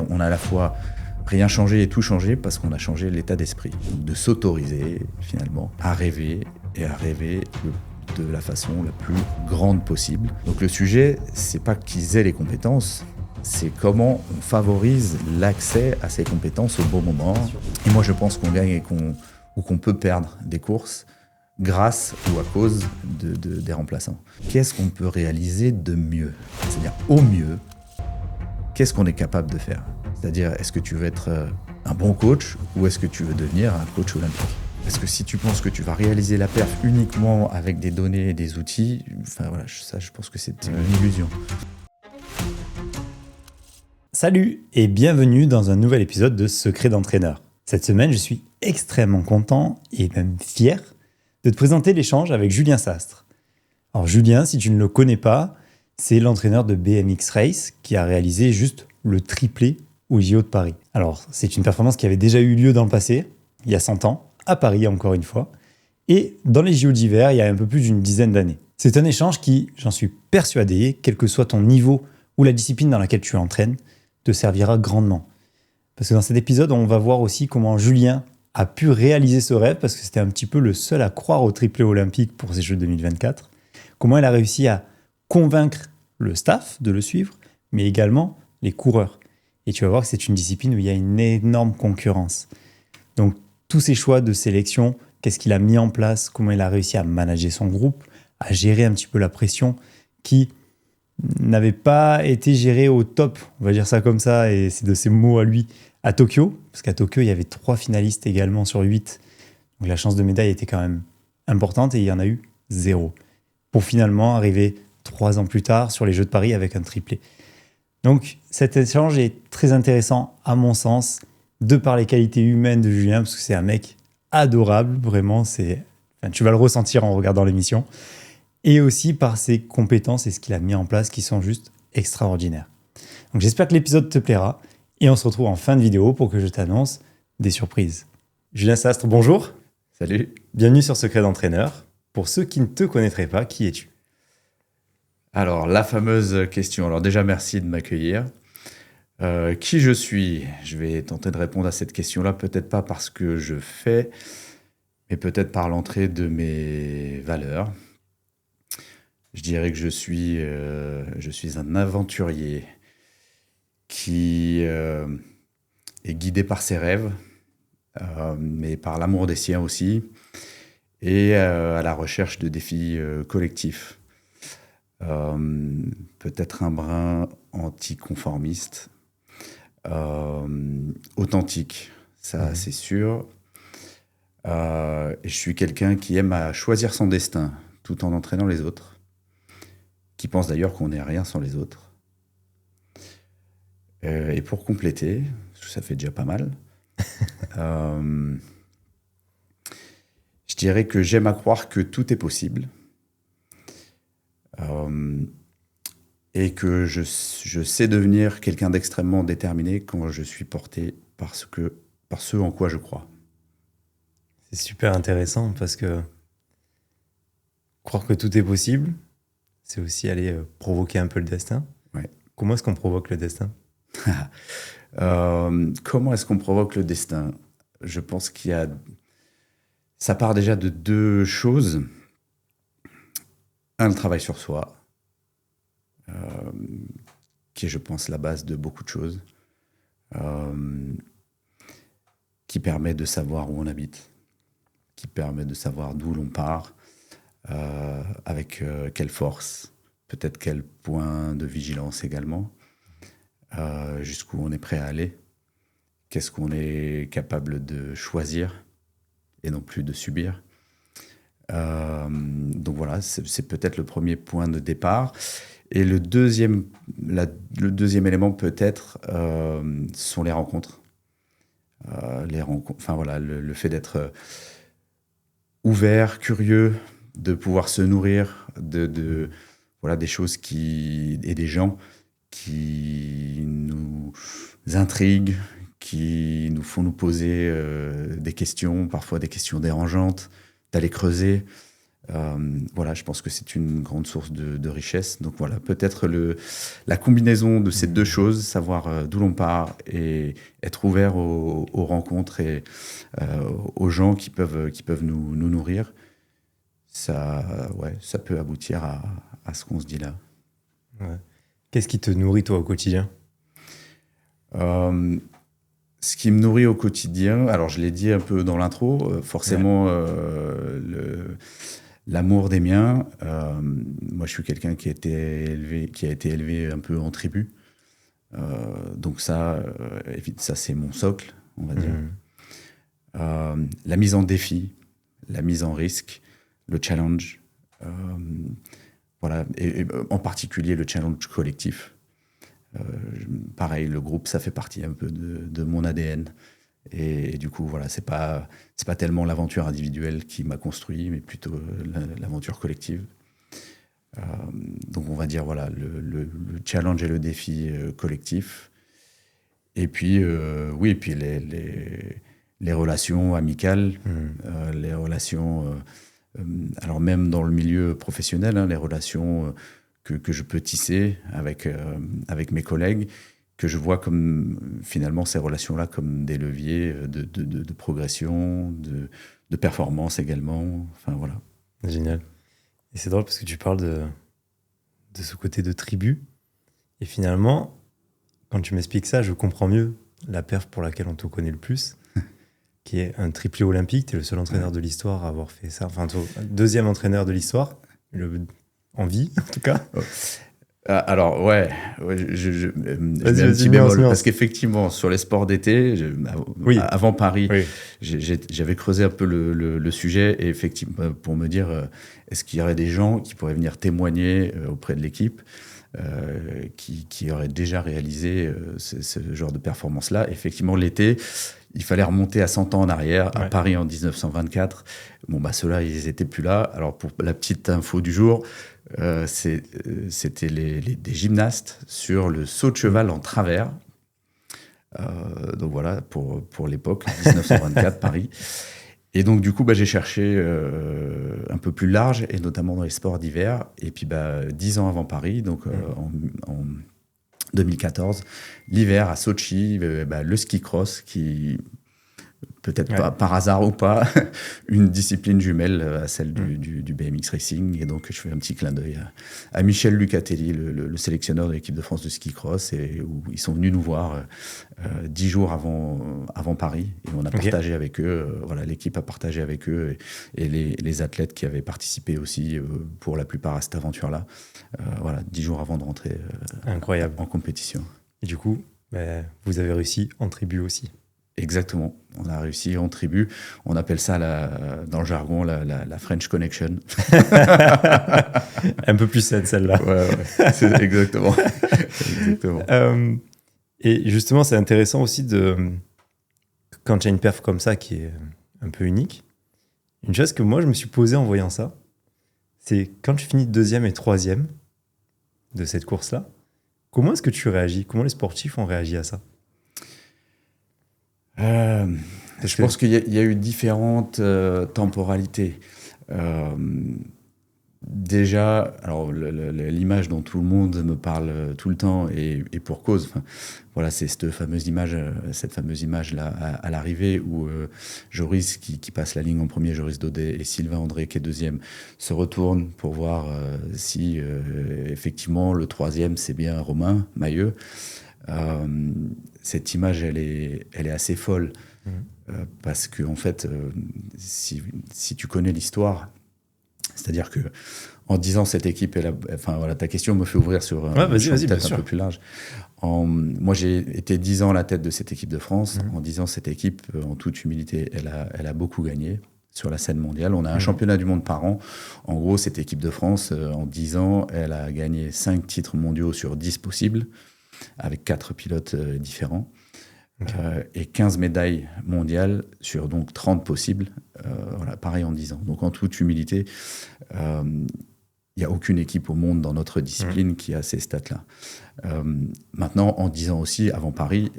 On a à la fois rien changé et tout changé parce qu'on a changé l'état d'esprit. De s'autoriser finalement à rêver et à rêver de la façon la plus grande possible. Donc le sujet, c'est pas qu'ils aient les compétences, c'est comment on favorise l'accès à ces compétences au bon moment. Et moi je pense qu'on gagne ou qu'on peut perdre des courses grâce ou à cause des remplaçants. Qu'est-ce qu'on peut réaliser de mieux? C'est-à-dire au mieux, qu'est-ce qu'on est capable de faire? C'est-à-dire, est-ce que tu veux être un bon coach ou est-ce que tu veux devenir un coach olympique? Parce que si tu penses que tu vas réaliser la perf uniquement avec des données et des outils, je pense que c'est une illusion. Salut et bienvenue dans un nouvel épisode de Secret d'entraîneur. Cette semaine, je suis extrêmement content et même fier de te présenter l'échange avec Julien Sastre. Alors Julien, si tu ne le connais pas, c'est l'entraîneur de BMX Race qui a réalisé juste le triplé au JO de Paris. Alors c'est une performance qui avait déjà eu lieu dans le passé, il y a 100 ans, à Paris encore une fois, et dans les JO d'hiver, il y a un peu plus d'une dizaine d'années. C'est un échange qui, j'en suis persuadé, quel que soit ton niveau ou la discipline dans laquelle tu entraînes, te servira grandement. Parce que dans cet épisode, on va voir aussi comment Julien a pu réaliser ce rêve, parce que c'était un petit peu le seul à croire au triplé olympique pour ces Jeux 2024. Comment il a réussi à convaincre le staff de le suivre, mais également les coureurs. Et tu vas voir que c'est une discipline où il y a une énorme concurrence. Donc, tous ces choix de sélection, qu'est-ce qu'il a mis en place, comment il a réussi à manager son groupe, à gérer un petit peu la pression qui n'avait pas été gérée au top, on va dire ça comme ça, et c'est de ses mots à lui, à Tokyo, parce qu'à Tokyo, il y avait 3 finalistes également sur 8. Donc la chance de médaille était quand même importante et il y en a eu 0. Pour finalement arriver 3 ans plus tard sur les Jeux de Paris avec un triplé. Donc cet échange est très intéressant à mon sens, de par les qualités humaines de Julien, parce que c'est un mec adorable, vraiment, tu vas le ressentir en regardant l'émission, et aussi par ses compétences et ce qu'il a mis en place qui sont juste extraordinaires. Donc j'espère que l'épisode te plaira, et on se retrouve en fin de vidéo pour que je t'annonce des surprises. Julien Sastre, bonjour. Salut. Bienvenue sur Secret d'entraîneur. Pour ceux qui ne te connaîtraient pas, qui es-tu ? Alors, la fameuse question. Alors déjà, merci de m'accueillir. Qui je suis? Je vais tenter de répondre à cette question-là, peut-être pas parce que je fais, mais peut-être par l'entrée de mes valeurs. Je dirais que je suis un aventurier qui est guidé par ses rêves, mais par l'amour des siens aussi, et à la recherche de défis collectifs. Peut-être un brin anticonformiste, authentique, ça c'est sûr. Et je suis quelqu'un qui aime à choisir son destin tout en entraînant les autres, qui pense d'ailleurs qu'on n'est rien sans les autres. Et pour compléter, parce que ça fait déjà pas mal, je dirais que j'aime à croire que tout est possible. Et que je sais devenir quelqu'un d'extrêmement déterminé quand je suis porté par ce en quoi je crois. C'est super intéressant parce que croire que tout est possible, c'est aussi aller provoquer un peu le destin. Ouais. Comment est-ce qu'on provoque le destin ? Comment est-ce qu'on provoque le destin ? Je pense ça part déjà de 2 choses. Un, le travail sur soi, qui est, je pense, la base de beaucoup de choses, qui permet de savoir où on habite, qui permet de savoir d'où l'on part, avec quelle force, peut-être quel point de vigilance également, jusqu'où on est prêt à aller, qu'est-ce qu'on est capable de choisir et non plus de subir. Donc voilà, c'est peut-être le premier point de départ. Et le deuxième élément peut-être sont les rencontres. Le fait d'être ouvert, curieux, de pouvoir se nourrir des choses et des gens qui nous intriguent, qui nous font nous poser des questions, parfois des questions dérangeantes, d'aller creuser, Voilà, je pense que c'est une grande source de richesse. Donc voilà, peut-être la combinaison de ces deux choses, savoir d'où l'on part et être ouvert aux rencontres et aux gens qui peuvent nous nourrir, ça peut aboutir à ce qu'on se dit là. Ouais. Qu'est-ce qui te nourrit, toi, au quotidien ? Ce qui me nourrit au quotidien, alors je l'ai dit un peu dans l'intro, forcément l'amour des miens. Moi, je suis quelqu'un qui a été élevé un peu en tribu. Donc ça c'est mon socle, on va dire. La mise en défi, la mise en risque, le challenge. Voilà, et en particulier le challenge collectif. Pareil, le groupe, ça fait partie un peu de mon ADN. Et du coup, voilà, c'est pas tellement l'aventure individuelle qui m'a construit, mais plutôt l'aventure collective. Donc, on va dire, voilà, le challenge et le défi collectif. Et puis, oui, et puis les relations amicales, les relations, alors même dans le milieu professionnel, hein, les relations que je peux tisser avec mes collègues, que je vois comme finalement ces relations-là comme des leviers de progression, de performance également. Enfin voilà. Génial. Et c'est drôle parce que tu parles de ce côté de tribu. Et finalement, quand tu m'expliques ça, je comprends mieux la perf pour laquelle on te connaît le plus, qui est un triplé olympique. Tu es le seul entraîneur de l'histoire à avoir fait ça. Enfin, deuxième entraîneur de l'histoire, en vie en tout cas. Alors, ouais je mets un petit bémol, parce qu'effectivement, sur les sports d'été, avant Paris, j'avais creusé un peu le sujet, et effectivement, pour me dire, est-ce qu'il y aurait des gens qui pourraient venir témoigner auprès de l'équipe, qui auraient déjà réalisé ce genre de performance-là. Effectivement, l'été, il fallait remonter à 100 ans en arrière, à Paris en 1924. Bon, ceux-là, ils n'étaient plus là. Alors, pour la petite info du jour, c'était des gymnastes sur le saut de cheval en travers. Donc voilà, pour l'époque, 1924, Paris. Et donc, du coup, j'ai cherché un peu plus large, et notamment dans les sports d'hiver. Et puis, 10 ans avant Paris, donc en 2014, l'hiver à Sochi, le ski cross, qui, peut-être pas par hasard ou pas, une discipline jumelle à celle du BMX Racing. Et donc, je fais un petit clin d'œil à Michel Lucatelli, le sélectionneur de l'équipe de France de ski cross, et où ils sont venus nous voir 10 jours avant Paris. Et on a partagé avec eux, l'équipe a partagé avec eux, et les athlètes qui avaient participé aussi, pour la plupart, à cette aventure-là. 10 jours avant de rentrer Incroyable. En compétition. Et du coup, vous avez réussi en tribu aussi. Exactement, on a réussi en tribu. On appelle ça, dans le jargon, la French Connection. Un peu plus saine, celle-là. Ouais, c'est exactement. Exactement. Et justement, c'est intéressant aussi quand tu as une perf comme ça qui est un peu unique. Une chose que moi, je me suis posée en voyant ça, c'est quand tu finis deuxième et troisième de cette course-là, comment est-ce que tu réagis ? Comment les sportifs ont réagi à ça ? Je pense qu'il y a eu différentes temporalités. Déjà, alors l'image dont tout le monde me parle tout le temps, et pour cause. C'est cette fameuse image-là à l'arrivée, où Joris qui passe la ligne en premier, Joris Daudet, et Sylvain André qui est deuxième, se retournent pour voir si effectivement le troisième c'est bien Romain Mailleux. Cette image, elle est assez folle, parce que en fait, si tu connais l'histoire, c'est-à-dire que en disant cette équipe, ta question me fait ouvrir sur un champ peut-être un peu plus large. Moi, j'ai été 10 ans à la tête de cette équipe de France. En 10 ans, cette équipe, en toute humilité, elle a beaucoup gagné sur la scène mondiale. On a un championnat du monde par an. En gros, cette équipe de France, en 10 ans, elle a gagné 5 titres mondiaux sur 10 possibles, avec 4 pilotes différents, et 15 médailles mondiales sur donc 30 possibles, pareil en 10 ans. Donc en toute humilité, il n'y a aucune équipe au monde dans notre discipline qui a ces stats-là. Maintenant, en 10 ans aussi, avant Paris,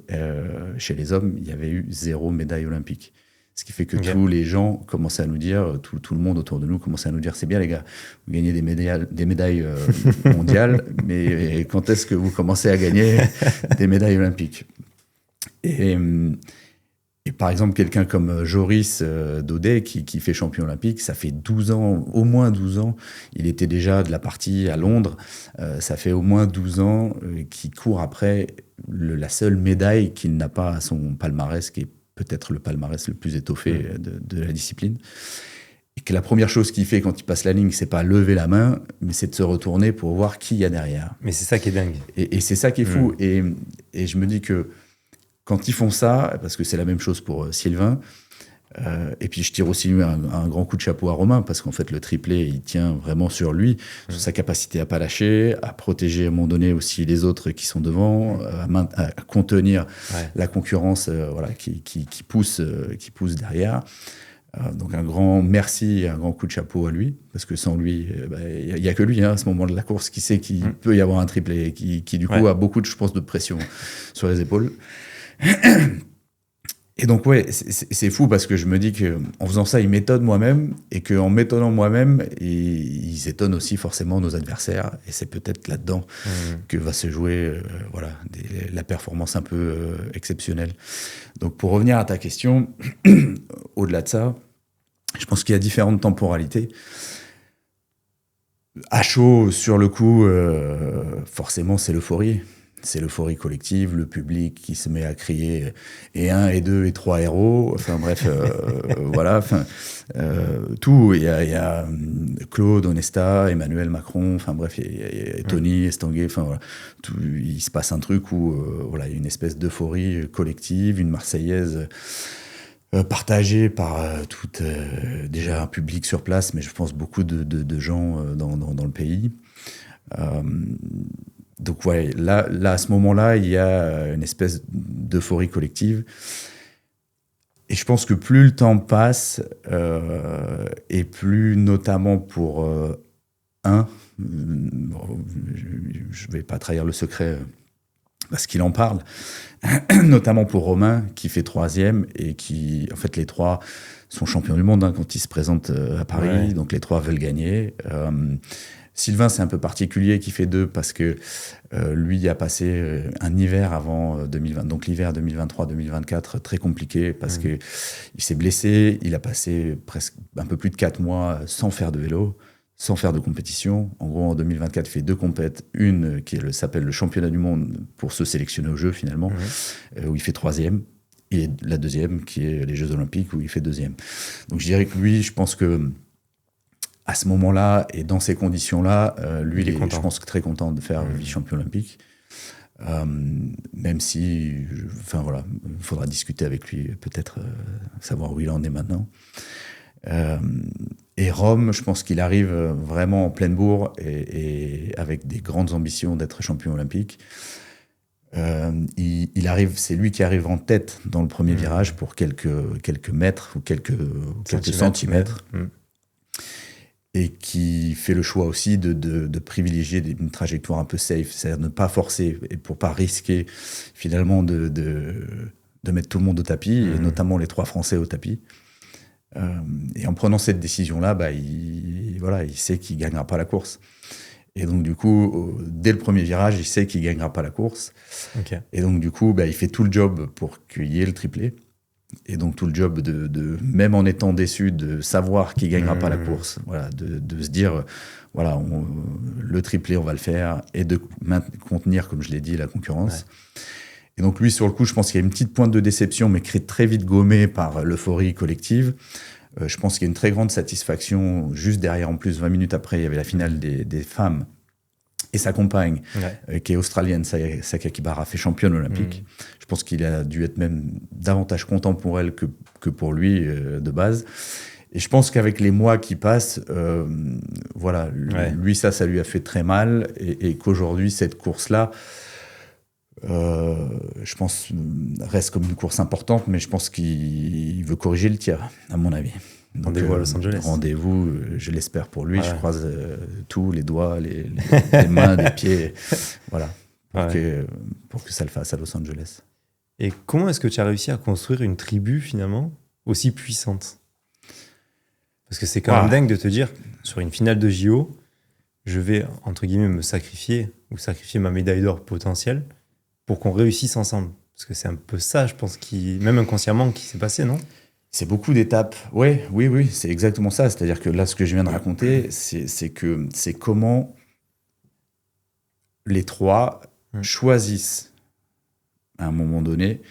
chez les hommes, il y avait eu 0 médaille olympique. Ce qui fait que tous les gens commençaient à nous dire, tout le monde autour de nous commençait à nous dire, c'est bien les gars, vous gagnez des médailles mondiales, mais quand est-ce que vous commencez à gagner des médailles olympiques ? Et par exemple, quelqu'un comme Joris Daudet, qui fait champion olympique, ça fait 12 ans, au moins 12 ans, il était déjà de la partie à Londres, ça fait au moins 12 ans qu'il court après la seule médaille qu'il n'a pas à son palmarès, qui est peut-être le palmarès le plus étoffé de la discipline. Et que la première chose qu'il fait quand il passe la ligne, c'est pas lever la main, mais c'est de se retourner pour voir qui il y a derrière. Mais c'est ça qui est dingue. Et c'est ça qui est fou. Et je me dis que quand ils font ça, parce que c'est la même chose pour Sylvain, et puis je tire aussi un grand coup de chapeau à Romain, parce qu'en fait le triplé, il tient vraiment sur lui, sur sa capacité à pas lâcher, à protéger à un moment donné aussi les autres qui sont devant, à contenir la concurrence qui pousse derrière. Donc un grand merci et un grand coup de chapeau à lui, parce que sans lui, il n'y a que lui à ce moment de la course qui sait qu'il peut y avoir un triplé, qui du coup a beaucoup, je pense, de pression sur les épaules. Et donc, c'est fou parce que je me dis qu'en faisant ça, ils m'étonnent moi-même et qu'en m'étonnant moi-même, ils étonnent aussi forcément nos adversaires. Et c'est peut-être là-dedans que va se jouer la performance un peu exceptionnelle. Donc, pour revenir à ta question, au-delà de ça, je pense qu'il y a différentes temporalités. À chaud, sur le coup, forcément, c'est l'euphorie. C'est l'euphorie collective, le public qui se met à crier et 1, et 2, et 3 héros. Enfin bref, tout. Il y a Claude Onesta, Emmanuel Macron, enfin bref, il y a Tony Estanguet. Enfin voilà, il se passe un truc où il y a une espèce d'euphorie collective, une Marseillaise partagée par déjà un public sur place, mais je pense beaucoup de gens dans le pays. Donc là, à ce moment-là, il y a une espèce d'euphorie collective. Et je pense que plus le temps passe, et plus notamment pour je ne vais pas trahir le secret parce qu'il en parle, notamment pour Romain, qui fait 3e et qui, en fait, les 3 sont champions du monde quand ils se présentent à Paris. Donc les 3 veulent gagner. Sylvain, c'est un peu particulier, qui fait 2 parce que lui a passé un hiver avant 2020, donc l'hiver 2023-2024, très compliqué parce qu'il s'est blessé, il a passé presque un peu plus de 4 mois sans faire de vélo, sans faire de compétition. En gros, en 2024, il fait 2 compètes, une qui s'appelle le championnat du monde pour se sélectionner aux Jeux finalement, où il fait 3e, et la deuxième qui est les Jeux Olympiques où il fait 2e. Donc je dirais que lui, je pense que à ce moment-là, et dans ces conditions-là, lui, il est, je pense, très content de faire vice-champion olympique. Même si, il faudra discuter avec lui, peut-être savoir où il en est maintenant. Et Rome, je pense qu'il arrive vraiment en pleine bourre et avec des grandes ambitions d'être champion olympique. Il arrive, c'est lui qui arrive en tête dans le premier virage pour quelques mètres ou quelques centimètres. Et qui fait le choix aussi de privilégier une trajectoire un peu safe, c'est-à-dire ne pas forcer, et pour pas risquer finalement de mettre tout le monde au tapis, et notamment les 3 Français au tapis. Et en prenant cette décision-là, il sait qu'il ne gagnera pas la course. Et donc du coup, dès le premier virage, il sait qu'il ne gagnera pas la course. Et donc du coup, il fait tout le job pour qu'il y ait le triplé. Et donc tout le job même en étant déçu, de savoir qu'il ne gagnera pas la course, de se dire, le triplé, on va le faire, et de contenir, comme je l'ai dit, la concurrence. Et donc lui, sur le coup, je pense qu'il y a une petite pointe de déception, mais qui est très vite gommée par l'euphorie collective. Je pense qu'il y a une très grande satisfaction. Juste derrière, en plus, 20 minutes après, il y avait la finale des femmes. Et sa compagne, qui est australienne, Saka Kibara, fait championne olympique. Je pense qu'il a dû être même davantage content pour elle que pour lui, de base. Et je pense qu'avec les mois qui passent, lui, ça lui a fait très mal. Et qu'aujourd'hui, cette course-là, je pense, reste comme une course importante, mais je pense qu'il veut corriger le tir, à mon avis. Donc, rendez-vous à Los Angeles. Rendez-vous, je l'espère pour lui. Je croise tous les doigts, les mains, les pieds, pour que ça le fasse à Los Angeles. Et comment est-ce que tu as réussi à construire une tribu finalement aussi puissante? Parce que c'est quand même dingue de te dire, sur une finale de JO, je vais, entre guillemets, me sacrifier ou sacrifier ma médaille d'or potentielle pour qu'on réussisse ensemble. Parce que c'est un peu ça, je pense, même inconsciemment, qui s'est passé, non? C'est beaucoup d'étapes. Ouais, oui, c'est exactement ça. C'est-à-dire que là, ce que je viens de raconter, c'est comment les trois choisissent, à un moment donné,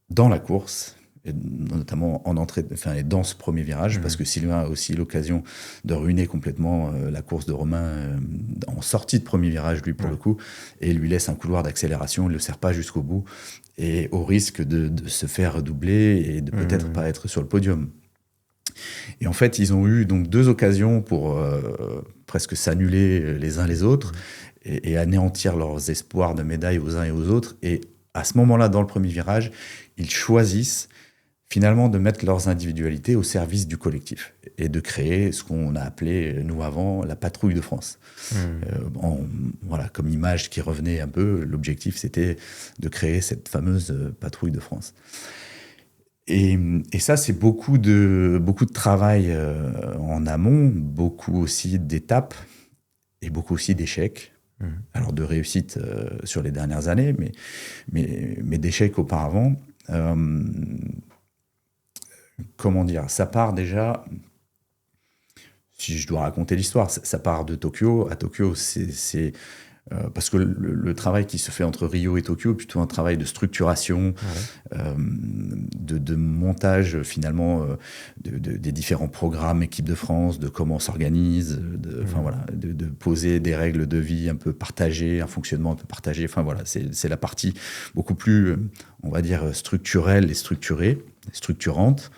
dans la course, et notamment en entrée, et dans ce premier virage, parce que Sylvain a aussi l'occasion de ruiner complètement la course de Romain en sortie de premier virage, lui, pour le coup, et lui laisse un couloir d'accélération, il ne le sert pas jusqu'au bout, et au risque de se faire doubler et de peut-être pas être sur le podium. Et en fait, ils ont eu donc 2 occasions pour presque s'annuler les uns les autres et anéantir leurs espoirs de médaille aux uns et aux autres. Et à ce moment-là, dans le premier virage, ils choisissent finalement de mettre leurs individualités au service du collectif et de créer ce qu'on a appelé, nous avant, la patrouille de France. Voilà, comme image qui revenait un peu, l'objectif c'était de créer cette fameuse patrouille de France. Et ça, c'est beaucoup de travail en amont, beaucoup aussi d'étapes et beaucoup aussi d'échecs. Alors de réussites sur les dernières années, mais d'échecs auparavant. Comment dire, ça part déjà, si je dois raconter l'histoire, ça part de Tokyo. À Tokyo, c'est parce que le travail qui se fait entre Rio et Tokyo est plutôt un travail de structuration, de montage finalement des différents programmes équipe de France, de comment on s'organise, de poser des règles de vie un peu partagées, un fonctionnement un peu partagé. Enfin voilà, c'est la partie beaucoup plus, on va dire, structurelle et structurante.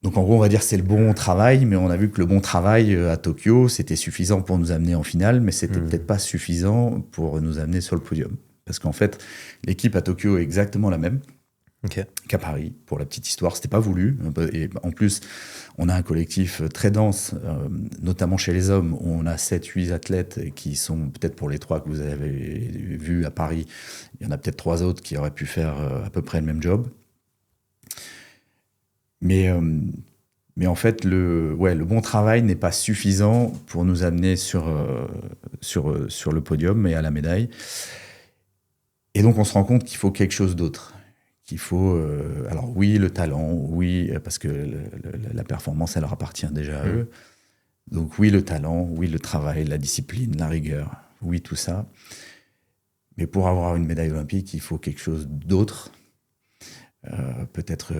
Donc en gros, on va dire que c'est le bon travail, mais on a vu que le bon travail à Tokyo, c'était suffisant pour nous amener en finale, mais c'était peut-être pas suffisant pour nous amener sur le podium. Parce qu'en fait, l'équipe à Tokyo est exactement la même qu'à Paris. Pour la petite histoire, c'était pas voulu. Et en plus, on a un collectif très dense, notamment chez les hommes, où on a 7-8 athlètes qui sont peut-être pour les 3 que vous avez vus à Paris, il y en a peut-être 3 autres qui auraient pu faire à peu près le même job. Mais en fait, le bon travail n'est pas suffisant pour nous amener sur le podium et à la médaille. Et donc, on se rend compte qu'il faut quelque chose d'autre. Qu'il faut, alors oui, le talent, oui, parce que la performance, elle leur appartient déjà à eux. Donc oui, le talent, oui, le travail, la discipline, la rigueur, oui, tout ça. Mais pour avoir une médaille olympique, il faut quelque chose d'autre. Peut-être...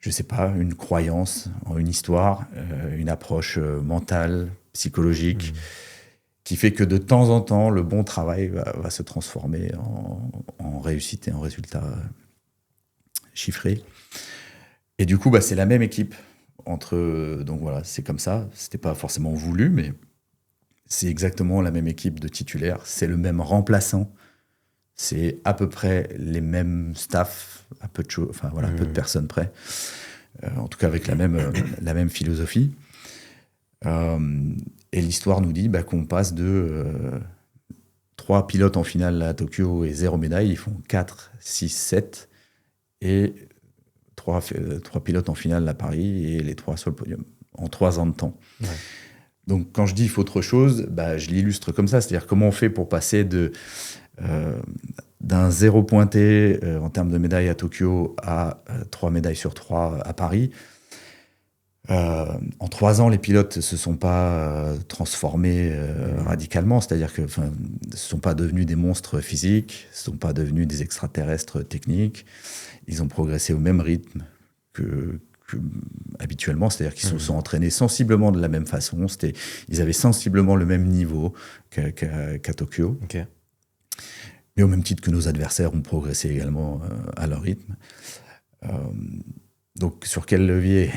je sais pas, une croyance en une histoire, une approche mentale, psychologique, qui fait que de temps en temps, le bon travail va se transformer en réussite et en résultat chiffré. Et du coup, c'est la même équipe donc voilà, c'est comme ça. C'était pas forcément voulu, mais c'est exactement la même équipe de titulaires. C'est le même remplaçant. C'est à peu près les mêmes staffs, à peu de peu de personnes près. En tout cas, avec la même philosophie. Et l'histoire nous dit qu'on passe de 3 pilotes en finale à Tokyo et 0 médaille. Ils font 4, 6, 7. Et 3 pilotes en finale à Paris et les 3 sur le podium. En 3 ans de temps. Ouais. Donc, quand je dis il faut autre chose, je l'illustre comme ça. C'est-à-dire comment on fait pour passer d'un 0 pointé en termes de médailles à Tokyo à 3 médailles sur 3 à Paris. En 3 ans, les pilotes ne se sont pas transformés radicalement, c'est-à-dire que ne sont pas devenus des monstres physiques, ne sont pas devenus des extraterrestres techniques. Ils ont progressé au même rythme que habituellement, c'est-à-dire qu'ils se sont entraînés sensiblement de la même façon. Ils avaient sensiblement le même niveau qu'à Tokyo. Okay. Mais au même titre que nos adversaires ont progressé également à leur rythme. Donc, sur quel levier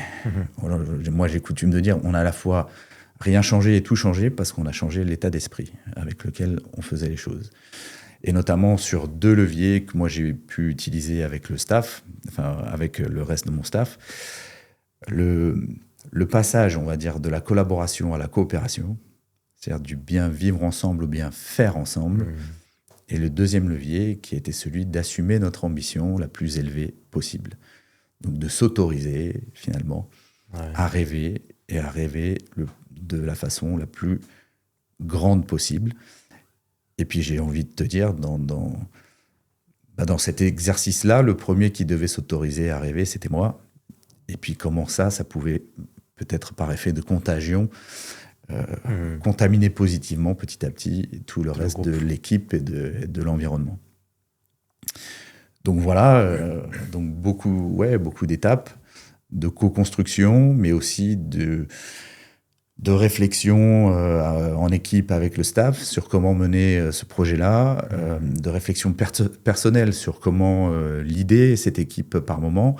voilà, moi, j'ai coutume de dire, on a à la fois rien changé et tout changé parce qu'on a changé l'état d'esprit avec lequel on faisait les choses. Et notamment sur 2 leviers que moi, j'ai pu utiliser avec le staff, avec le reste de mon staff. Le passage, on va dire, de la collaboration à la coopération, c'est-à-dire du bien vivre ensemble au bien faire ensemble, Et le deuxième levier qui était celui d'assumer notre ambition la plus élevée possible. Donc de s'autoriser finalement à rêver et à rêver de la façon la plus grande possible. Et puis j'ai envie de te dire, dans cet exercice-là, le premier qui devait s'autoriser à rêver, c'était moi. Et puis comment ça pouvait peut-être par effet de contagion contaminer positivement petit à petit tout le reste de l'équipe et de l'environnement. Donc voilà, donc beaucoup d'étapes de co-construction, mais aussi de réflexion en équipe avec le staff sur comment mener ce projet-là, de réflexion personnelle sur comment l'idée cette équipe par moment.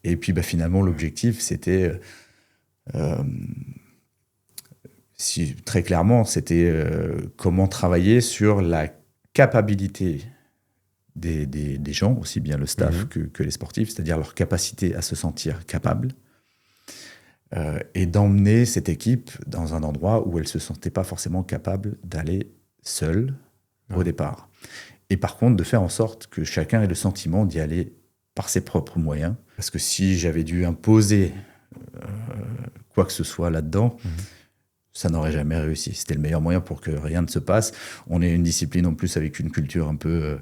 Et puis finalement, l'objectif, c'était, très clairement, c'était comment travailler sur la capacité des gens, aussi bien le staff que les sportifs, c'est-à-dire leur capacité à se sentir capables, et d'emmener cette équipe dans un endroit où elle ne se sentait pas forcément capable d'aller seule au départ. Et par contre, de faire en sorte que chacun ait le sentiment d'y aller par ses propres moyens. Parce que si j'avais dû imposer quoi que ce soit là-dedans, ça n'aurait jamais réussi. C'était le meilleur moyen pour que rien ne se passe. On est une discipline en plus avec une culture un peu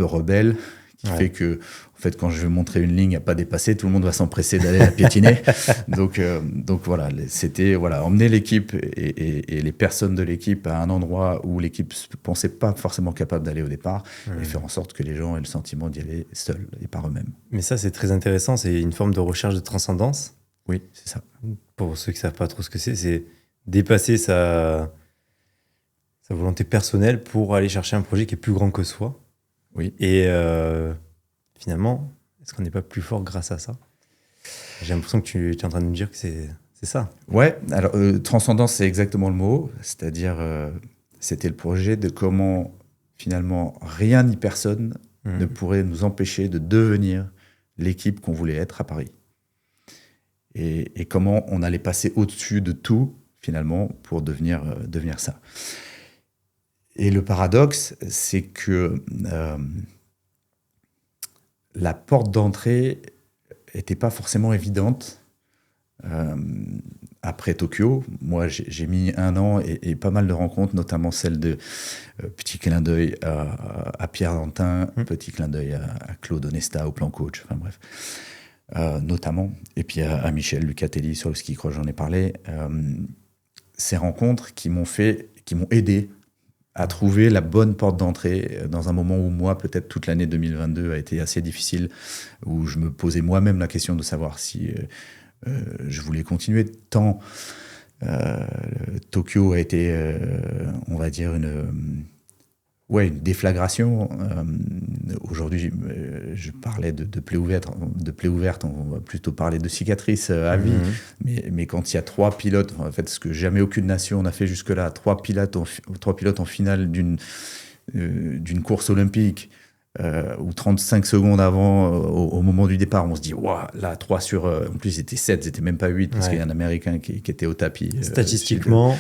rebelle, qui fait que, en fait, quand je vais montrer une ligne à pas dépasser, tout le monde va s'empresser d'aller la piétiner. donc voilà, c'était emmener l'équipe et les personnes de l'équipe à un endroit où l'équipe ne pensait pas forcément capable d'aller au départ, et faire en sorte que les gens aient le sentiment d'y aller seuls et par eux-mêmes. Mais ça, c'est très intéressant. C'est une forme de recherche de transcendance. Oui, c'est ça. Pour ceux qui ne savent pas trop ce que c'est dépasser sa volonté personnelle pour aller chercher un projet qui est plus grand que soi. Oui. Et finalement, est-ce qu'on n'est pas plus fort grâce à ça ? J'ai l'impression que tu es en train de me dire que c'est ça. Ouais, alors transcendance, c'est exactement le mot. C'est-à-dire, c'était le projet de comment, finalement, rien ni personne ne pourrait nous empêcher de devenir l'équipe qu'on voulait être à Paris. Et comment on allait passer au-dessus de tout, finalement, pour devenir ça. Et le paradoxe, c'est que la porte d'entrée n'était pas forcément évidente. Après Tokyo, moi, j'ai mis 1 an et pas mal de rencontres, notamment celle de petit clin d'œil à Pierre Dantin, petit clin d'œil à Claude Onesta au plan coach, enfin bref. Notamment, et puis à Michel Lucatelli sur le ski cross, j'en ai parlé. Ces rencontres qui m'ont aidé à trouver la bonne porte d'entrée dans un moment où moi, peut-être toute l'année 2022 a été assez difficile, où je me posais moi-même la question de savoir si je voulais continuer. Tant Tokyo a été, on va dire, une déflagration. Aujourd'hui, je parlais de plaie ouverte, on va plutôt parler de cicatrices à vie. Mais quand il y a 3 pilotes, en fait, ce que jamais aucune nation n'a fait jusque-là, 3 pilotes en finale d'une course olympique, où 35 secondes avant, au moment du départ, on se dit, waouh, là, 3 sur... en plus, c'était 7, c'était même pas 8, parce qu'il y a un Américain qui était au tapis. Statistiquement...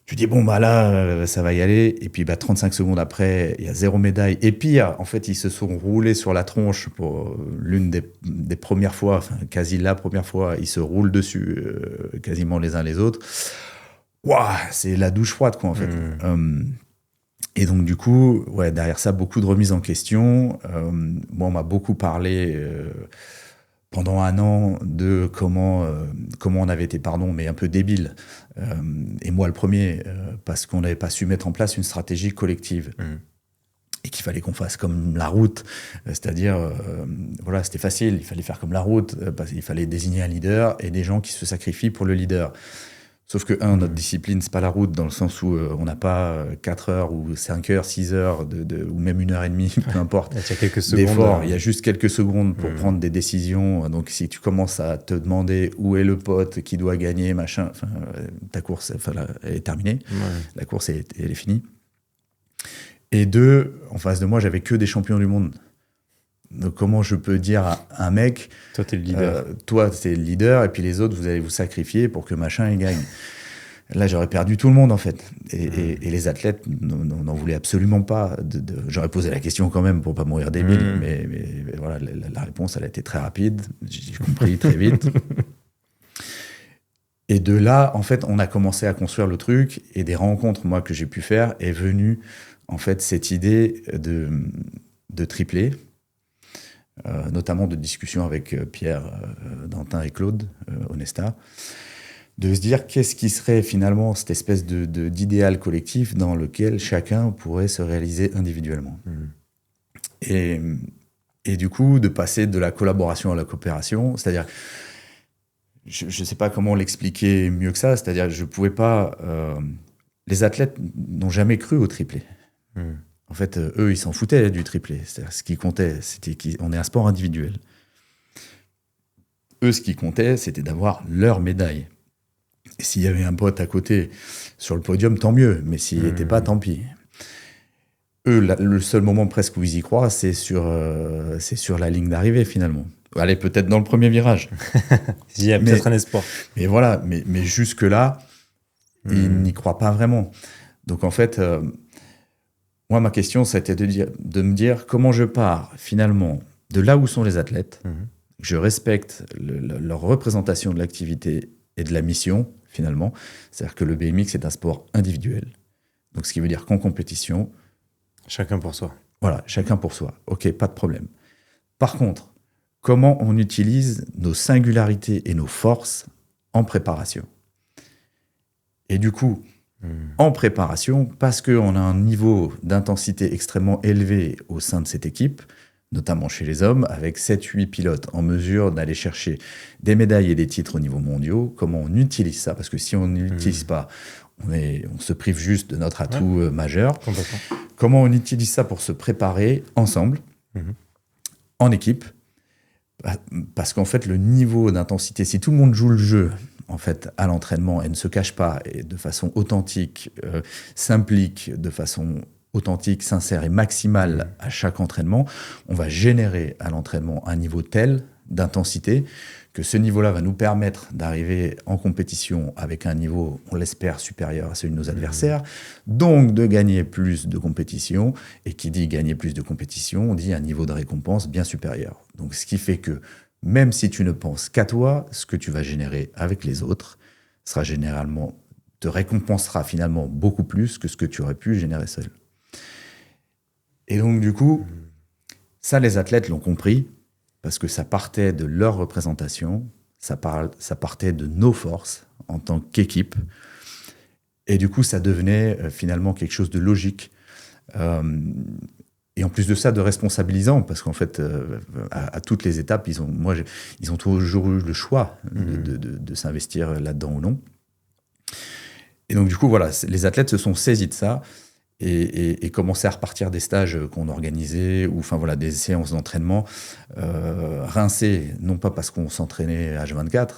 Tu dis, bon, là, ça va y aller. Et puis, 35 secondes après, il y a 0 médaille. Et pire, en fait, ils se sont roulés sur la tronche pour l'une des premières fois, enfin, quasi la première fois. Ils se roulent dessus quasiment les uns les autres. Waouh, c'est la douche froide, quoi, en fait. Et donc, du coup, derrière ça, beaucoup de remises en question. Moi, on m'a beaucoup parlé... pendant 1 an de comment on avait été, mais un peu débile. Et moi, le premier, parce qu'on n'avait pas su mettre en place une stratégie collective. Et qu'il fallait qu'on fasse comme la route. C'est-à-dire, c'était facile, il fallait faire comme la route, parce qu'il fallait désigner un leader et des gens qui se sacrifient pour le leader. Sauf que, notre discipline, c'est pas la route, dans le sens où on n'a pas 4 heures ou 5 heures, 6 heures, ou même 1h30, peu importe. Il y a quelques d'efforts. secondes. Il y a juste quelques secondes pour prendre des décisions. Donc, si tu commences à te demander où est le pote qui doit gagner, machin, ta course, elle est terminée. La course, elle est finie. Et 2, en face de moi, j'avais que des champions du monde. Donc, comment je peux dire à un mec... Toi, t'es le leader. Toi, t'es le leader, et puis les autres, vous allez vous sacrifier pour que machin, il gagne. là, j'aurais perdu tout le monde, en fait. Et les athlètes n'en voulaient absolument pas. J'aurais posé la question quand même pour pas mourir débile, mais voilà, la réponse, elle a été très rapide. J'ai compris très vite. Et de là, en fait, on a commencé à construire le truc, et des rencontres, moi, que j'ai pu faire, est venue, en fait, cette idée de tripler, notamment de discussions avec Pierre, Dantin et Claude Onesta, de se dire qu'est-ce qui serait finalement cette espèce d'idéal collectif dans lequel chacun pourrait se réaliser individuellement. Et du coup, de passer de la collaboration à la coopération, c'est-à-dire... Je ne sais pas comment l'expliquer mieux que ça, c'est-à-dire que je ne pouvais pas... les athlètes n'ont jamais cru au triplé. En fait, eux, ils s'en foutaient du triplé. C'est-à-dire, ce qui comptait, c'était qu'on est un sport individuel. Eux, ce qui comptait, c'était d'avoir leur médaille. Et s'il y avait un pote à côté sur le podium, tant mieux. Mais s'il n'y était pas, tant pis. Eux, le seul moment presque où ils y croient, c'est sur la ligne d'arrivée, finalement. Allez, peut-être dans le premier virage. Il y a peut-être un espoir. Mais voilà, mais jusque-là, ils n'y croient pas vraiment. Donc en fait, moi, ma question, c'était de me dire comment je pars finalement de là où sont les athlètes. Je respecte leur représentation de l'activité et de la mission, finalement. C'est-à-dire que le BMX est un sport individuel. Donc ce qui veut dire qu'en compétition... Chacun pour soi. Voilà, chacun pour soi. OK, pas de problème. Par contre, comment on utilise nos singularités et nos forces en préparation. Et du coup, en préparation, parce qu'on a un niveau d'intensité extrêmement élevé au sein de cette équipe, notamment chez les hommes, avec 7-8 pilotes en mesure d'aller chercher des médailles et des titres au niveau mondial, comment on utilise ça? Parce que si on n'utilise pas, on se prive juste de notre atout majeur. Complètement. Comment on utilise ça pour se préparer ensemble, en équipe? Parce qu'en fait, le niveau d'intensité, si tout le monde joue le jeu en fait, à l'entraînement et ne se cache pas et de façon authentique, s'implique de façon authentique, sincère et maximale à chaque entraînement, on va générer à l'entraînement un niveau tel d'intensité que ce niveau-là va nous permettre d'arriver en compétition avec un niveau, on l'espère, supérieur à celui de nos adversaires, donc de gagner plus de compétition, et qui dit gagner plus de compétition, on dit un niveau de récompense bien supérieur. Donc ce qui fait que même si tu ne penses qu'à toi, ce que tu vas générer avec les autres sera généralement, te récompensera finalement beaucoup plus que ce que tu aurais pu générer seul. Et donc du coup, ça les athlètes l'ont compris, parce que ça partait de leur représentation, ça partait de nos forces en tant qu'équipe, et du coup ça devenait finalement quelque chose de logique, et en plus de ça de responsabilisant, parce qu'en fait à toutes les étapes ils ont toujours eu le choix de s'investir là-dedans ou non. Et donc du coup voilà, les athlètes se sont saisis de ça et commençaient à repartir des stages qu'on organisait, ou enfin voilà, des séances d'entraînement rincés, non pas parce qu'on s'entraînait H24,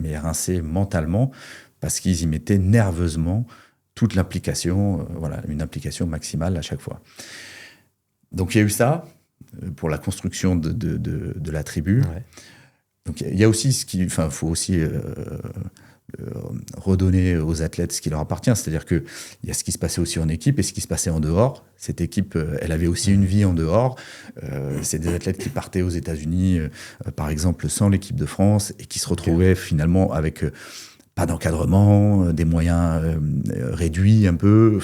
mais rincés mentalement parce qu'ils y mettaient nerveusement toute l'implication, voilà, une implication maximale à chaque fois. Donc il y a eu ça pour la construction de la tribu. Ouais. Donc il y a aussi faut aussi redonner aux athlètes ce qui leur appartient, c'est-à-dire qu'il y a ce qui se passait aussi en équipe et ce qui se passait en dehors. Cette équipe, elle avait aussi une vie en dehors. C'est des athlètes qui partaient aux États-Unis, par exemple, sans l'équipe de France, et qui se retrouvaient finalement avec pas d'encadrement, des moyens réduits un peu,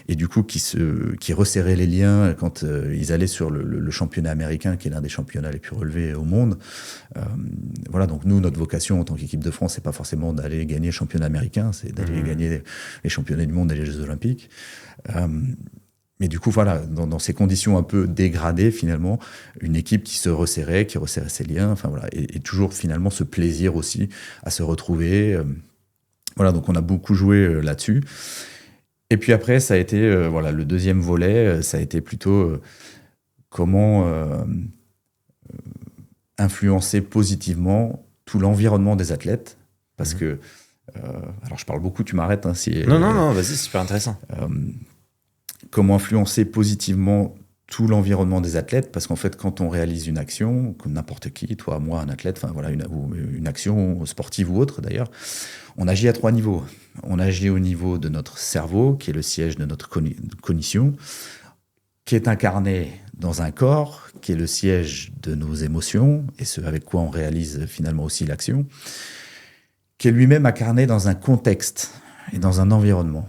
et du coup qui resserraient les liens quand ils allaient sur le championnat américain, qui est l'un des championnats les plus relevés au monde. Voilà, donc nous, notre vocation en tant qu'équipe de France, c'est pas forcément d'aller gagner le championnat américain, c'est d'aller gagner les championnats du monde et les Jeux Olympiques. Mais du coup, voilà, dans ces conditions un peu dégradées, finalement, une équipe qui resserrait ses liens, voilà, et toujours finalement ce plaisir aussi à se retrouver. Voilà, donc on a beaucoup joué là-dessus. Et puis après, ça a été, le deuxième volet, ça a été plutôt comment influencer positivement tout l'environnement des athlètes. Parce que, alors je parle beaucoup, tu m'arrêtes. Hein, non, vas-y, c'est super intéressant. Comment influencer positivement tout l'environnement des athlètes, parce qu'en fait, quand on réalise une action, comme n'importe qui, toi, moi, un athlète, enfin voilà, une action sportive ou autre d'ailleurs, on agit à 3 niveaux. On agit au niveau de notre cerveau, qui est le siège de notre cognition, qui est incarné dans un corps, qui est le siège de nos émotions, et ce avec quoi on réalise finalement aussi l'action, qui est lui-même incarné dans un contexte et dans un environnement.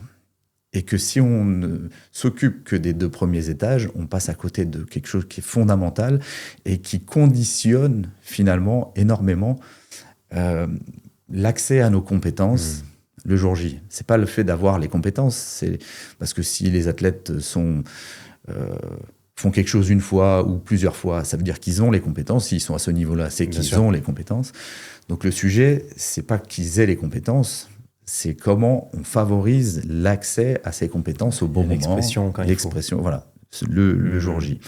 Et que si on ne s'occupe que des 2 premiers étages, on passe à côté de quelque chose qui est fondamental et qui conditionne finalement énormément l'accès à nos compétences le jour J. C'est pas le fait d'avoir les compétences, c'est parce que si les athlètes font quelque chose une fois ou plusieurs fois, ça veut dire qu'ils ont les compétences. S'ils sont à ce niveau-là, c'est qu'ils ont les compétences. Donc le sujet, c'est pas qu'ils aient les compétences, c'est comment on favorise l'accès à ces compétences au bon moment. L'expression, voilà, le jour J.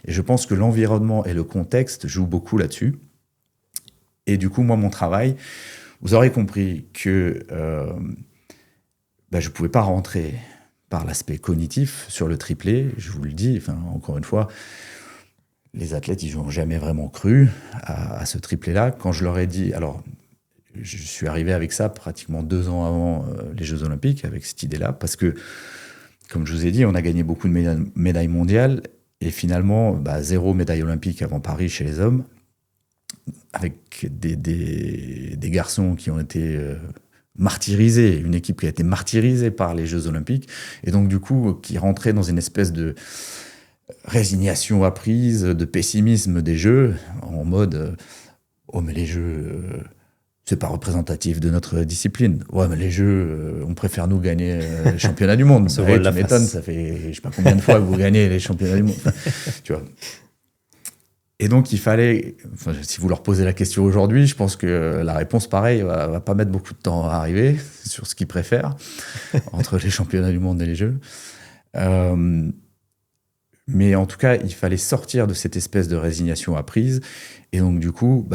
Et je pense que l'environnement et le contexte jouent beaucoup là-dessus. Et du coup, moi, mon travail, vous aurez compris que je ne pouvais pas rentrer par l'aspect cognitif sur le triplé, je vous le dis, encore une fois, les athlètes, ils n'ont jamais vraiment cru à ce triplé-là. Quand je leur ai dit, alors, je suis arrivé avec ça pratiquement 2 ans avant les Jeux Olympiques, avec cette idée-là, parce que, comme je vous ai dit, on a gagné beaucoup de médailles mondiales, et finalement, 0 médaille olympique avant Paris chez les hommes, avec des garçons qui ont été martyrisés, une équipe qui a été martyrisée par les Jeux Olympiques, et donc du coup, qui rentrait dans une espèce de résignation apprise, de pessimisme des Jeux, en mode « Oh, mais les Jeux... c'est pas représentatif de notre discipline. Ouais, mais les Jeux, on préfère nous gagner les championnats du monde. » Tu m'étonnes, ça fait je sais pas combien de fois que vous gagnez les championnats du monde. Tu vois. Et donc, il fallait, si vous leur posez la question aujourd'hui, je pense que la réponse, pareil, va pas mettre beaucoup de temps à arriver sur ce qu'ils préfèrent entre les championnats du monde et les Jeux. Mais en tout cas, il fallait sortir de cette espèce de résignation apprise. Et donc, du coup,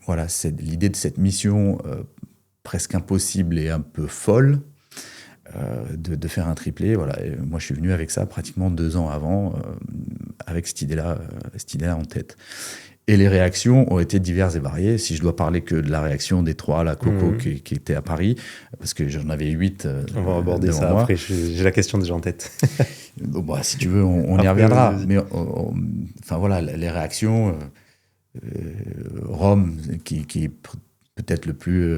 voilà, c'est l'idée de cette mission presque impossible et un peu folle de faire un triplé. Voilà. Et moi, je suis venu avec ça pratiquement 2 ans avant, avec cette idée-là en tête. Et les réactions ont été diverses et variées. Si je dois parler que de la réaction des 3, la Coco qui était à Paris, parce que j'en avais 8 on va aborder ça moi. Après, j'ai la question déjà en tête. Donc, si tu veux, on y reviendra. Mais voilà, les réactions... Rome, qui est peut-être le plus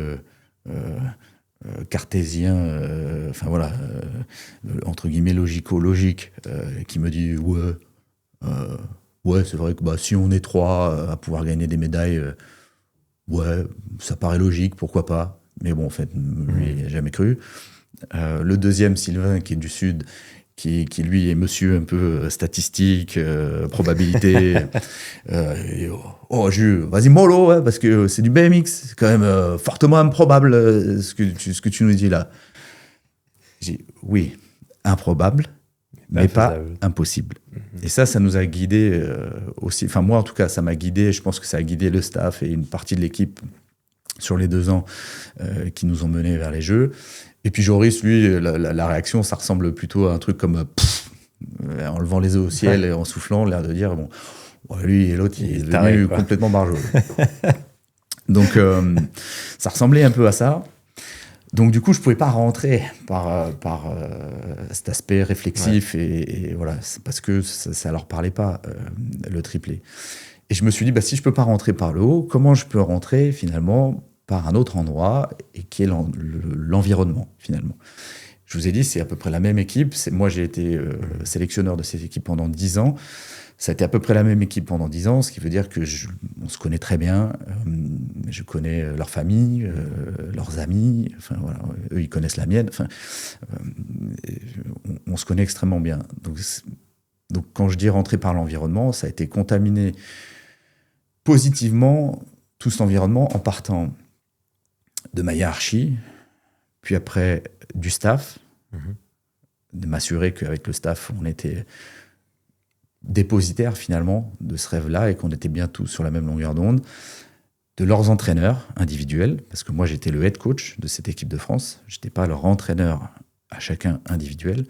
cartésien, entre guillemets logique, qui me dit ouais, c'est vrai que si on est 3 à pouvoir gagner des médailles, ouais, ça paraît logique, pourquoi pas. Mais bon, en fait, lui, il n'a jamais cru. Le deuxième, Sylvain, qui est du Sud, qui lui est monsieur un peu statistique, probabilité. Jules, vas-y mollo, parce que c'est du BMX, c'est quand même fortement improbable ce que tu nous dis là. J'ai dit, oui, improbable, mais pas impossible. Et ça nous a guidés aussi. Enfin, moi, en tout cas, ça m'a guidé. Je pense que ça a guidé le staff et une partie de l'équipe sur les 2 ans qui nous ont menés vers les Jeux. Et puis Joris, lui, la réaction, ça ressemble plutôt à un truc comme en levant les yeux au ciel et en soufflant, l'air de dire lui et l'autre, il est devenu complètement barjot. Donc, ça ressemblait un peu à ça. Donc, du coup, je ne pouvais pas rentrer par cet aspect réflexif et voilà, c'est parce que ça ne leur parlait pas, le triplé. Et je me suis dit, si je ne peux pas rentrer par le haut, comment je peux rentrer finalement par un autre endroit, et qui est l'environnement, finalement. Je vous ai dit, c'est à peu près la même équipe. Moi, j'ai été sélectionneur de cette équipe pendant 10 ans. Ça a été à peu près la même équipe pendant 10 ans, ce qui veut dire on se connaît très bien. Je connais leur famille, leurs amis. Enfin, voilà, eux, ils connaissent la mienne. Enfin, on se connaît extrêmement bien. Donc, quand je dis rentrer par l'environnement, ça a été contaminé positivement tout cet environnement en partant de ma hiérarchie, puis après du staff, de m'assurer qu'avec le staff, on était dépositaire finalement de ce rêve-là et qu'on était bien tous sur la même longueur d'onde, de leurs entraîneurs individuels, parce que moi j'étais le head coach de cette équipe de France, je n'étais pas leur entraîneur à chacun individuel,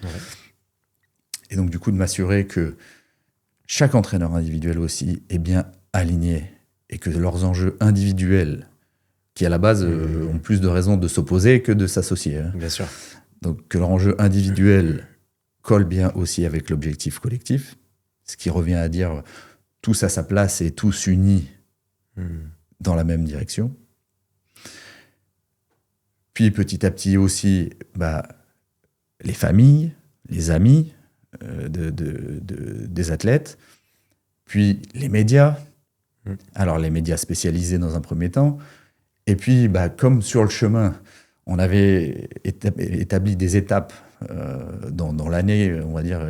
Et donc, du coup, de m'assurer que chaque entraîneur individuel aussi est bien aligné et que leurs enjeux individuels, qui à la base ont plus de raisons de s'opposer que de s'associer, hein. Bien sûr. Donc, que leur enjeu individuel colle bien aussi avec l'objectif collectif, ce qui revient à dire tous à sa place et tous unis dans la même direction. Puis petit à petit aussi, les familles, les amis des athlètes, puis les médias. Alors les médias spécialisés dans un premier temps, et puis comme sur le chemin, on avait établi des étapes dans l'année, on va dire,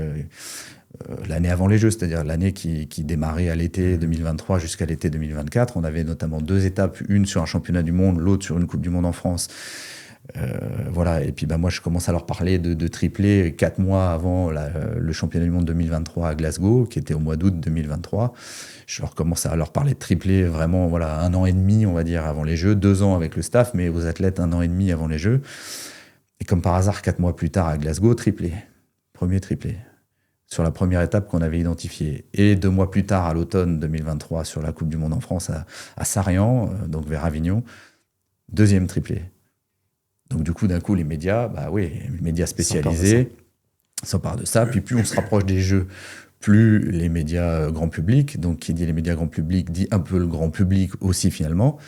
l'année avant les Jeux, c'est-à-dire l'année qui démarrait à l'été 2023 jusqu'à l'été 2024. On avait notamment 2 étapes, une sur un championnat du monde, l'autre sur une Coupe du Monde en France. Voilà, et puis moi je commence à leur parler de triplé 4 mois avant le championnat du monde 2023 à Glasgow, qui était au mois d'août 2023. Je commence à leur parler de triplé vraiment 1 an et demi, on va dire, avant les Jeux, 2 ans avec le staff, mais aux athlètes 1 an et demi avant les Jeux. Et comme par hasard, 4 mois plus tard à Glasgow, triplé. Premier triplé. Sur la première étape qu'on avait identifiée. Et 2 mois plus tard, à l'automne 2023, sur la Coupe du Monde en France à Sarrian, donc vers Avignon, 2e triplé. Donc du coup, d'un coup, les médias, les médias spécialisés s'emparent de ça. Puis plus on se rapproche des Jeux, plus les médias grand public, donc qui dit les médias grand public, dit un peu le grand public aussi finalement.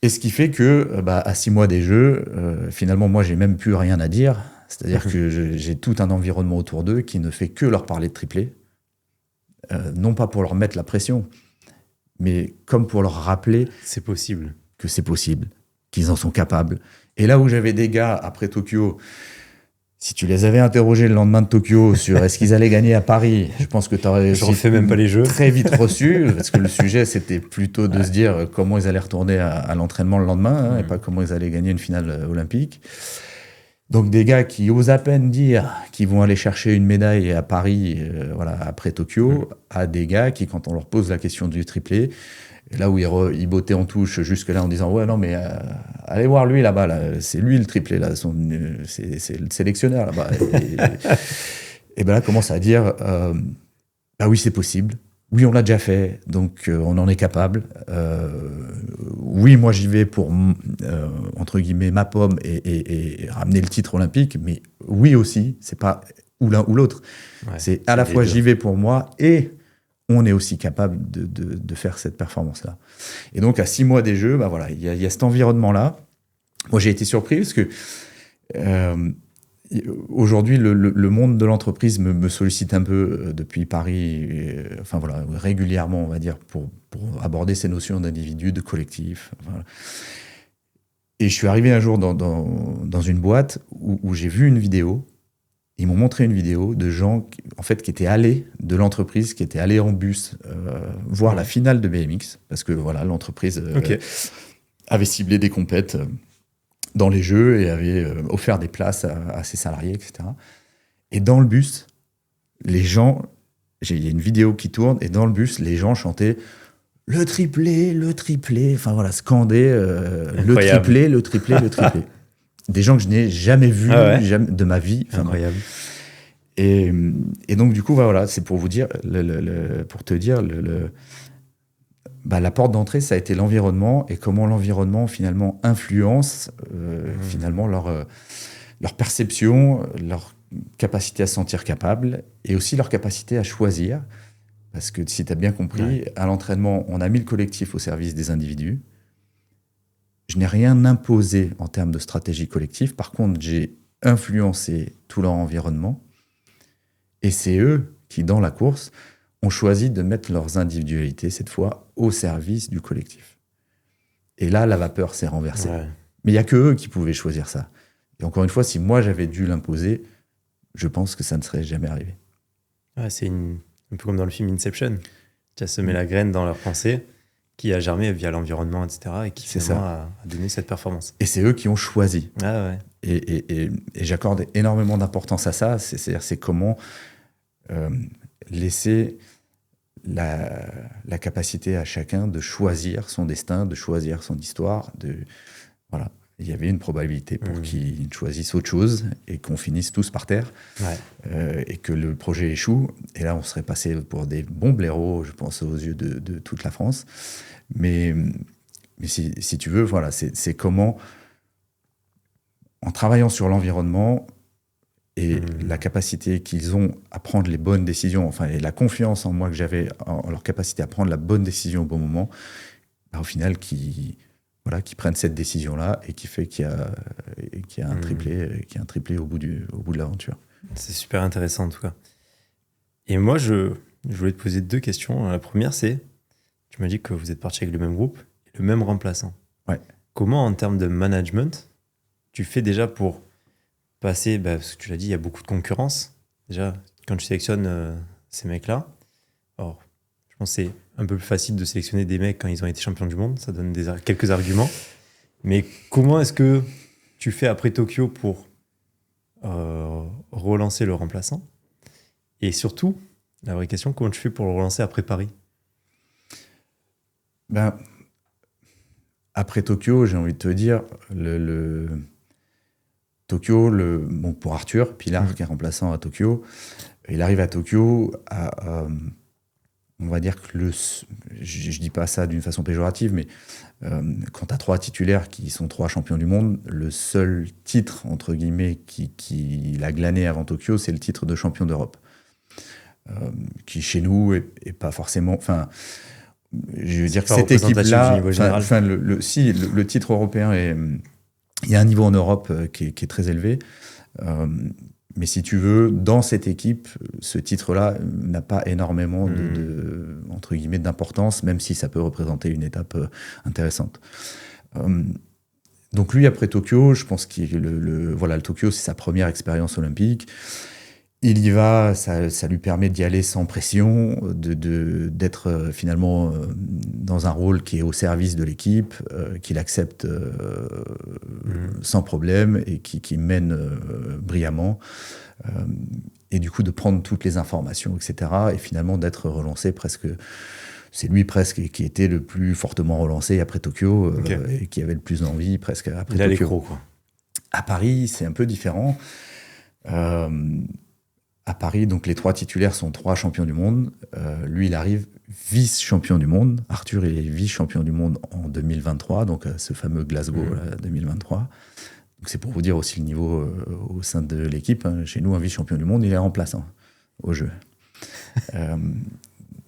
Et ce qui fait que, à 6 mois des Jeux, finalement, moi, j'ai même plus rien à dire. C'est-à-dire que j'ai tout un environnement autour d'eux qui ne fait que leur parler de triplé. Non pas pour leur mettre la pression, mais comme pour leur rappeler c'est possible. Que c'est possible, qu'ils en sont capables. Et là où j'avais des gars, après Tokyo, si tu les avais interrogés le lendemain de Tokyo sur est-ce qu'ils allaient gagner à Paris, je pense que tu aurais je refais même pas les Jeux. Très vite reçu, parce que le sujet, c'était plutôt de se dire comment ils allaient retourner à l'entraînement le lendemain, et pas comment ils allaient gagner une finale olympique. Donc des gars qui osent à peine dire qu'ils vont aller chercher une médaille à Paris après Tokyo, à des gars qui, quand on leur pose la question du triplé, là où ils bottaient en touche jusque-là en disant « Ouais, non, mais allez voir lui là-bas, là, c'est lui le triplé, là, c'est le sélectionneur là-bas. » Et là, commence à dire « oui, c'est possible. Oui, on l'a déjà fait, donc on en est capable. Oui, moi, j'y vais pour, entre guillemets, ma pomme et ramener le titre olympique, mais oui aussi, c'est pas ou l'un ou l'autre. Ouais, c'est à la fois j'y vais pour moi et on est aussi capable de faire cette performance-là. Et donc, à 6 mois des Jeux, il y a cet environnement-là. Moi, j'ai été surpris parce que aujourd'hui, le monde de l'entreprise me sollicite un peu depuis Paris, régulièrement, on va dire, pour aborder ces notions d'individu, de collectif. Et je suis arrivé un jour dans une boîte où j'ai vu une vidéo. Ils m'ont montré une vidéo de gens qui étaient allés de l'entreprise, qui étaient allés en bus voir la finale de BMX, parce que l'entreprise avait ciblé des compètes dans les Jeux et avait offert des places à ses salariés, etc. Et dans le bus, les gens, il y a une vidéo qui tourne, et dans le bus, les gens chantaient « Le triplé, scandaient le triplé, le triplé, le triplé ». Des gens que je n'ai jamais vus de ma vie. Incroyable. Et donc, du coup, c'est pour vous dire, pour te dire, la porte d'entrée, ça a été l'environnement et comment l'environnement, finalement, influence finalement leur perception, leur capacité à se sentir capable et aussi leur capacité à choisir. Parce que si tu as bien compris, à l'entraînement, on a mis le collectif au service des individus. Je n'ai rien imposé en termes de stratégie collective. Par contre, j'ai influencé tout leur environnement. Et c'est eux qui, dans la course, ont choisi de mettre leurs individualités, cette fois, au service du collectif. Et là, la vapeur s'est renversée. Ouais. Mais il n'y a que eux qui pouvaient choisir ça. Et encore une fois, si moi, j'avais dû l'imposer, je pense que ça ne serait jamais arrivé. Ouais, c'est un peu comme dans le film Inception. Tu as semé la graine dans leur pensée, qui a germé via l'environnement, etc., et qui finalement a donné cette performance. Et c'est eux qui ont choisi. Ah ouais. Et j'accorde énormément d'importance à ça. C'est comment laisser la capacité à chacun de choisir son destin, de choisir son histoire. Voilà. il y avait une probabilité pour qu'ils choisissent autre chose et qu'on finisse tous par terre et que le projet échoue. Et là, on serait passé pour des bons blaireaux, je pense, aux yeux de toute la France. Mais si tu veux, voilà, c'est comment, en travaillant sur l'environnement et la capacité qu'ils ont à prendre les bonnes décisions, enfin, et la confiance en moi que j'avais en leur capacité à prendre la bonne décision au bon moment, au final, qui prennent cette décision-là et qui fait qu'il y a un triplé au bout de l'aventure. C'est super intéressant en tout cas. Et moi, je voulais te poser 2 questions. La première, c'est, tu m'as dit que vous êtes parti avec le même groupe, et le même remplaçant. Ouais. Comment, en termes de management, tu fais déjà pour passer, parce que tu l'as dit, il y a beaucoup de concurrence. Déjà, quand tu sélectionnes ces mecs-là, alors, je pense que c'est un peu plus facile de sélectionner des mecs quand ils ont été champions du monde. Ça donne quelques arguments. Mais comment est-ce que tu fais après Tokyo pour relancer le remplaçant? Et surtout, la vraie question, comment tu fais pour le relancer après Paris? Après Tokyo, j'ai envie de te dire, Tokyo, pour Arthur Pilar, qui est remplaçant à Tokyo, il arrive à Tokyo on va dire que je dis pas ça d'une façon péjorative, mais quand tu as 3 titulaires qui sont 3 champions du monde, le seul titre, entre guillemets, qu'il a glané avant Tokyo, c'est le titre de champion d'Europe. Qui, chez nous, est pas forcément... Enfin, je veux dire que cette équipe-là... Le titre européen, il y a un niveau en Europe qui est très élevé. Mais si tu veux, dans cette équipe, ce titre-là n'a pas énormément entre guillemets, d'importance, même si ça peut représenter une étape intéressante. Donc lui, après Tokyo, je pense que le Tokyo, c'est sa première expérience olympique. Il y va, ça lui permet d'y aller sans pression, d'être finalement dans un rôle qui est au service de l'équipe, qu'il accepte sans problème et qui mène brillamment. Et du coup, de prendre toutes les informations, etc. Et finalement, d'être relancé presque... C'est lui presque qui était le plus fortement relancé après Tokyo et qui avait le plus d'envie presque après Tokyo. Il a l'écro, quoi. À Paris, c'est un peu différent. À Paris, donc les 3 titulaires sont 3 champions du monde. Lui, il arrive vice-champion du monde. Arthur, il est vice-champion du monde en 2023, donc ce fameux Glasgow 2023. Donc c'est pour vous dire aussi le niveau au sein de l'équipe. Hein. Chez nous, un vice-champion du monde, il est remplaçant au jeu.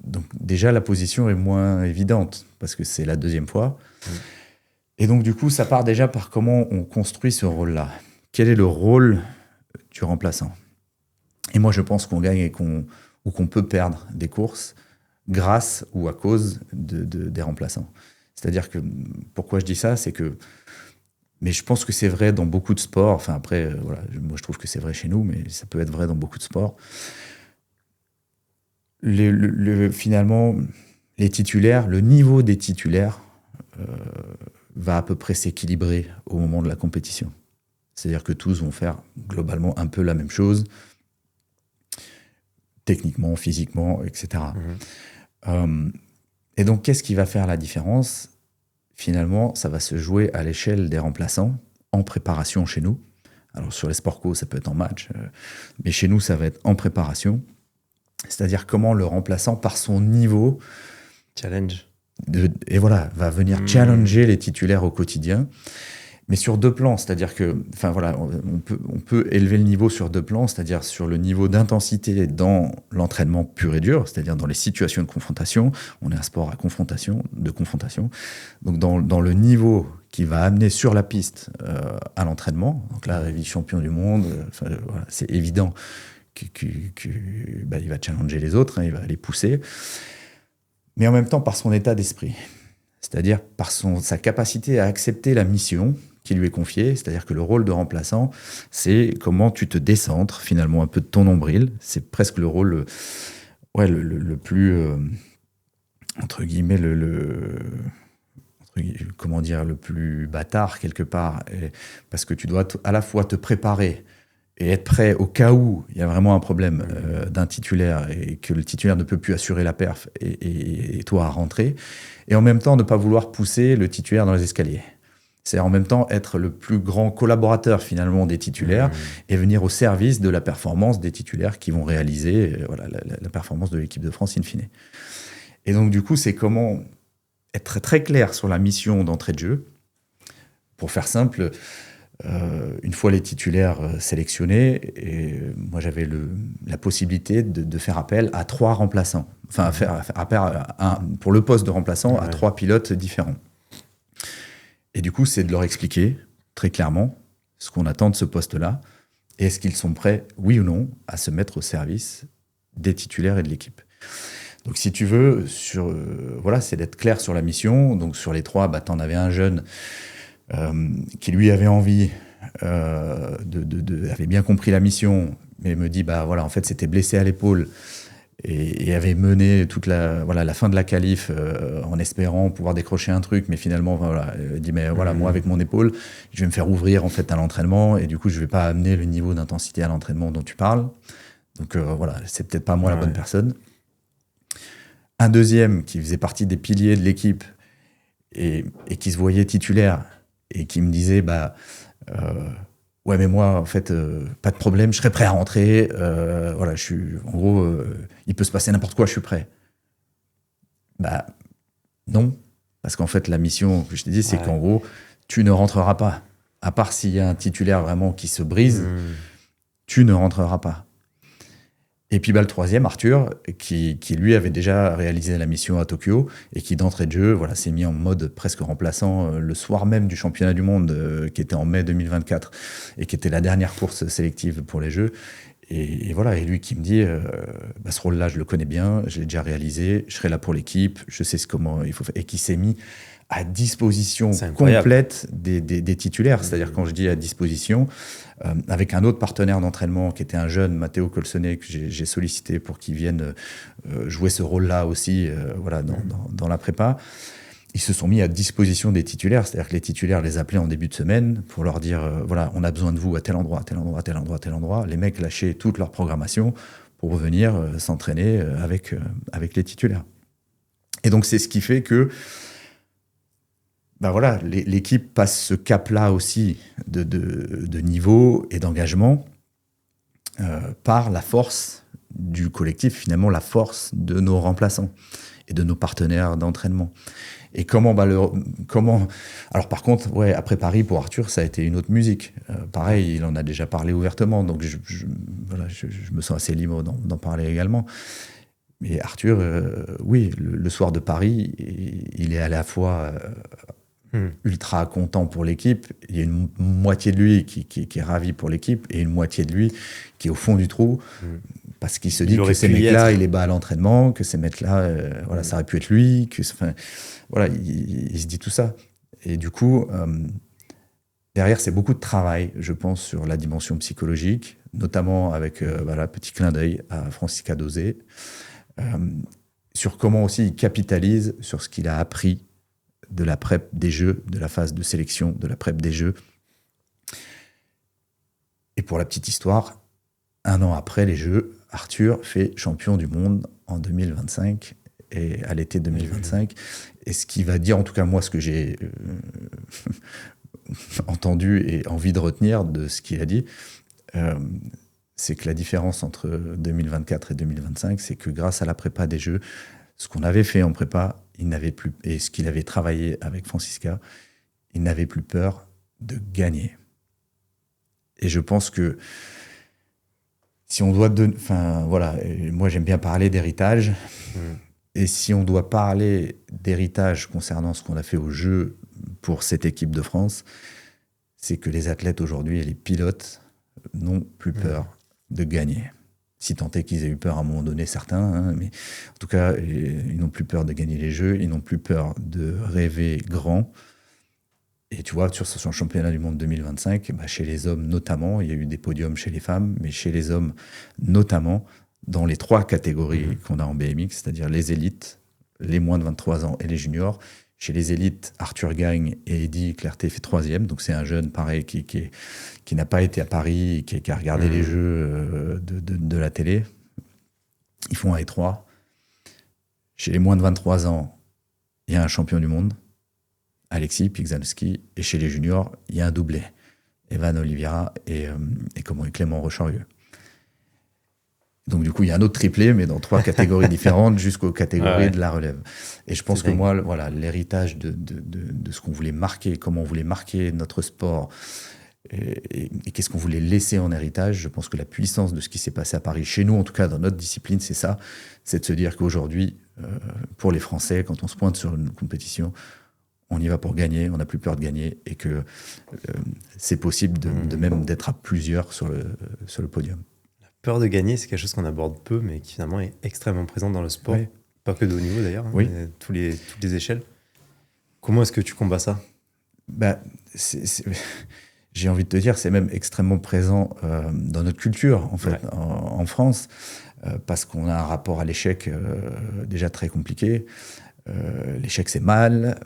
Donc déjà, la position est moins évidente parce que c'est la 2e fois. Et donc du coup, ça part déjà par comment on construit ce rôle-là. Quel est le rôle du remplaçant ? Et moi, je pense qu'on gagne ou qu'on peut perdre des courses grâce ou à cause des remplaçants. C'est-à-dire que, pourquoi je dis ça, c'est que... Mais je pense que c'est vrai dans beaucoup de sports. Enfin, après, moi, je trouve que c'est vrai chez nous, mais ça peut être vrai dans beaucoup de sports. Finalement, les titulaires, le niveau des titulaires va à peu près s'équilibrer au moment de la compétition. C'est-à-dire que tous vont faire globalement un peu la même chose, techniquement, physiquement, etc. Et donc, qu'est-ce qui va faire la différence ? Finalement, ça va se jouer à l'échelle des remplaçants en préparation chez nous. Alors, sur les sports co, ça peut être en match, mais chez nous, ça va être en préparation. C'est-à-dire comment le remplaçant, par son niveau... Challenge. Va venir challenger les titulaires au quotidien. Mais sur 2 plans, c'est-à-dire que, on peut élever le niveau sur 2 plans, c'est-à-dire sur le niveau d'intensité dans l'entraînement pur et dur, c'est-à-dire dans les situations de confrontation. On est un sport à confrontation. Donc dans le niveau qui va amener sur la piste à l'entraînement. Donc là, vice-champion du monde, c'est évident qu'il va challenger les autres, il va les pousser. Mais en même temps, par son état d'esprit. C'est-à-dire par sa capacité à accepter la mission qui lui est confiée, c'est-à-dire que le rôle de remplaçant, c'est comment tu te décentres finalement un peu de ton nombril. C'est presque le rôle le plus, entre guillemets, le plus bâtard quelque part, parce que tu dois à la fois te préparer et être prêt au cas où il y a vraiment un problème d'un titulaire et que le titulaire ne peut plus assurer la perf et toi à rentrer, et en même temps ne pas vouloir pousser le titulaire dans les escaliers. C'est en même temps être le plus grand collaborateur finalement des titulaires et venir au service de la performance des titulaires qui vont réaliser la performance de l'équipe de France in fine. Et donc du coup, c'est comment être très, très clair sur la mission d'entrée de jeu. Pour faire simple, une fois les titulaires sélectionnés, et moi j'avais la possibilité de faire appel à 3 remplaçants. Enfin, faire appel pour le poste de remplaçant à 3 pilotes différents. Et du coup, c'est de leur expliquer très clairement ce qu'on attend de ce poste-là et est-ce qu'ils sont prêts, oui ou non, à se mettre au service des titulaires et de l'équipe. Donc, si tu veux, c'est d'être clair sur la mission. Donc, sur les 3, tu en avais un jeune qui, lui, avait envie, avait bien compris la mission, mais me dit, en fait, c'était blessé à l'épaule. Et avait mené toute la fin de la qualif en espérant pouvoir décrocher un truc, mais finalement, il dit, moi, avec mon épaule, je vais me faire ouvrir en fait à l'entraînement, et du coup, je vais pas amener le niveau d'intensité à l'entraînement dont tu parles. Donc c'est peut-être pas moi la bonne personne. Un deuxième qui faisait partie des piliers de l'équipe et qui se voyait titulaire et qui me disait, ouais, mais moi, en fait, pas de problème, je serais prêt à rentrer. Je suis, en gros, il peut se passer n'importe quoi, je suis prêt. Non, parce qu'en fait, la mission que je t'ai dit, c'est qu'en gros, tu ne rentreras pas. À part s'il y a un titulaire vraiment qui se brise, tu ne rentreras pas. Et puis le troisième, Arthur, qui lui avait déjà réalisé la mission à Tokyo et qui d'entrée de jeu s'est mis en mode presque remplaçant le soir même du championnat du monde qui était en mai 2024 et qui était la dernière course sélective pour les Jeux. Et lui qui me dit ce rôle-là, je le connais bien, je l'ai déjà réalisé, je serai là pour l'équipe, je sais comment il faut faire. Et qui s'est mis à disposition complète des titulaires. C'est-à-dire, quand je dis à disposition, avec un autre partenaire d'entraînement qui était un jeune, Matteo Colsonnet, que j'ai sollicité pour qu'il vienne jouer ce rôle-là aussi dans la prépa. Ils se sont mis à disposition des titulaires, c'est-à-dire que les titulaires les appelaient en début de semaine pour leur dire on a besoin de vous à tel endroit, à tel endroit, à tel endroit, à tel endroit. Les mecs lâchaient toute leur programmation pour revenir s'entraîner avec les titulaires. Et donc, c'est ce qui fait que l'équipe passe ce cap-là aussi de niveau et d'engagement par la force du collectif, finalement la force de nos remplaçants et de nos partenaires d'entraînement. Et comment alors par contre, après Paris, pour Arthur, ça a été une autre musique. Pareil, il en a déjà parlé ouvertement, donc je me sens assez libre d'en parler également. Mais Arthur, le soir de Paris, il est à la fois ultra content pour l'équipe. Il y a une moitié de lui qui est ravi pour l'équipe et une moitié de lui qui est au fond du trou parce qu'il se dit que ces mecs-là, il est bas à l'entraînement, que ces mecs-là, ça aurait pu être lui, il se dit tout ça. Et du coup, derrière, c'est beaucoup de travail, je pense, sur la dimension psychologique, notamment avec petit clin d'œil à Francisca Dosé, sur comment aussi il capitalise sur ce qu'il a appris de la prep des Jeux, de la phase de sélection, de la prep des Jeux. Et pour la petite histoire, 1 an après les Jeux, Arthur fait champion du monde en 2025 et à l'été 2025. Et ce qui va dire, en tout cas moi, ce que j'ai entendu et envie de retenir de ce qu'il a dit, c'est que la différence entre 2024 et 2025, c'est que grâce à la prépa des Jeux, ce qu'on avait fait en prépa, il n'avait plus, et ce qu'il avait travaillé avec Francisca, il n'avait plus peur de gagner. Et je pense que si on doit moi j'aime bien parler d'héritage, et si on doit parler d'héritage concernant ce qu'on a fait aux Jeux pour cette équipe de France, c'est que les athlètes aujourd'hui et les pilotes n'ont plus peur de gagner. Si tant est qu'ils aient eu peur à un moment donné, certains, mais en tout cas, ils n'ont plus peur de gagner les Jeux, ils n'ont plus peur de rêver grand. Et tu vois, sur ce championnat du monde 2025, chez les hommes notamment, il y a eu des podiums chez les femmes, mais chez les hommes notamment, dans les 3 catégories qu'on a en BMX, c'est-à-dire les élites, les moins de 23 ans et les juniors. Chez les élites, Arthur gagne et Eddy Clerté fait 3e. Donc c'est un jeune, pareil, qui n'a pas été à Paris, qui a regardé les Jeux de la télé. Ils font 1 et 3. Chez les moins de 23 ans, il y a un champion du monde Alexis Pigzanowski, et chez les juniors, il y a un doublé. Evan Oliveira et Clément Rocharieux. Donc, du coup, il y a un autre triplé, mais dans 3 catégories différentes, jusqu'aux catégories de la relève. Et je pense que moi, voilà, l'héritage de ce qu'on voulait marquer, comment on voulait marquer notre sport, et qu'est-ce qu'on voulait laisser en héritage, je pense que la puissance de ce qui s'est passé à Paris, chez nous, en tout cas, dans notre discipline, c'est ça. C'est de se dire qu'aujourd'hui, pour les Français, quand on se pointe sur une compétition, on y va pour gagner, on n'a plus peur de gagner, et que c'est possible de même d'être à plusieurs sur le podium. Peur de gagner, c'est quelque chose qu'on aborde peu, mais qui finalement est extrêmement présent dans le sport. Oui. Pas que de haut niveau d'ailleurs, oui. Mais toutes les échelles. Comment est-ce que tu combats ça ? J'ai envie de te dire, c'est même extrêmement présent dans notre culture, en fait, en France, parce qu'on a un rapport à l'échec déjà très compliqué. L'échec, c'est mal.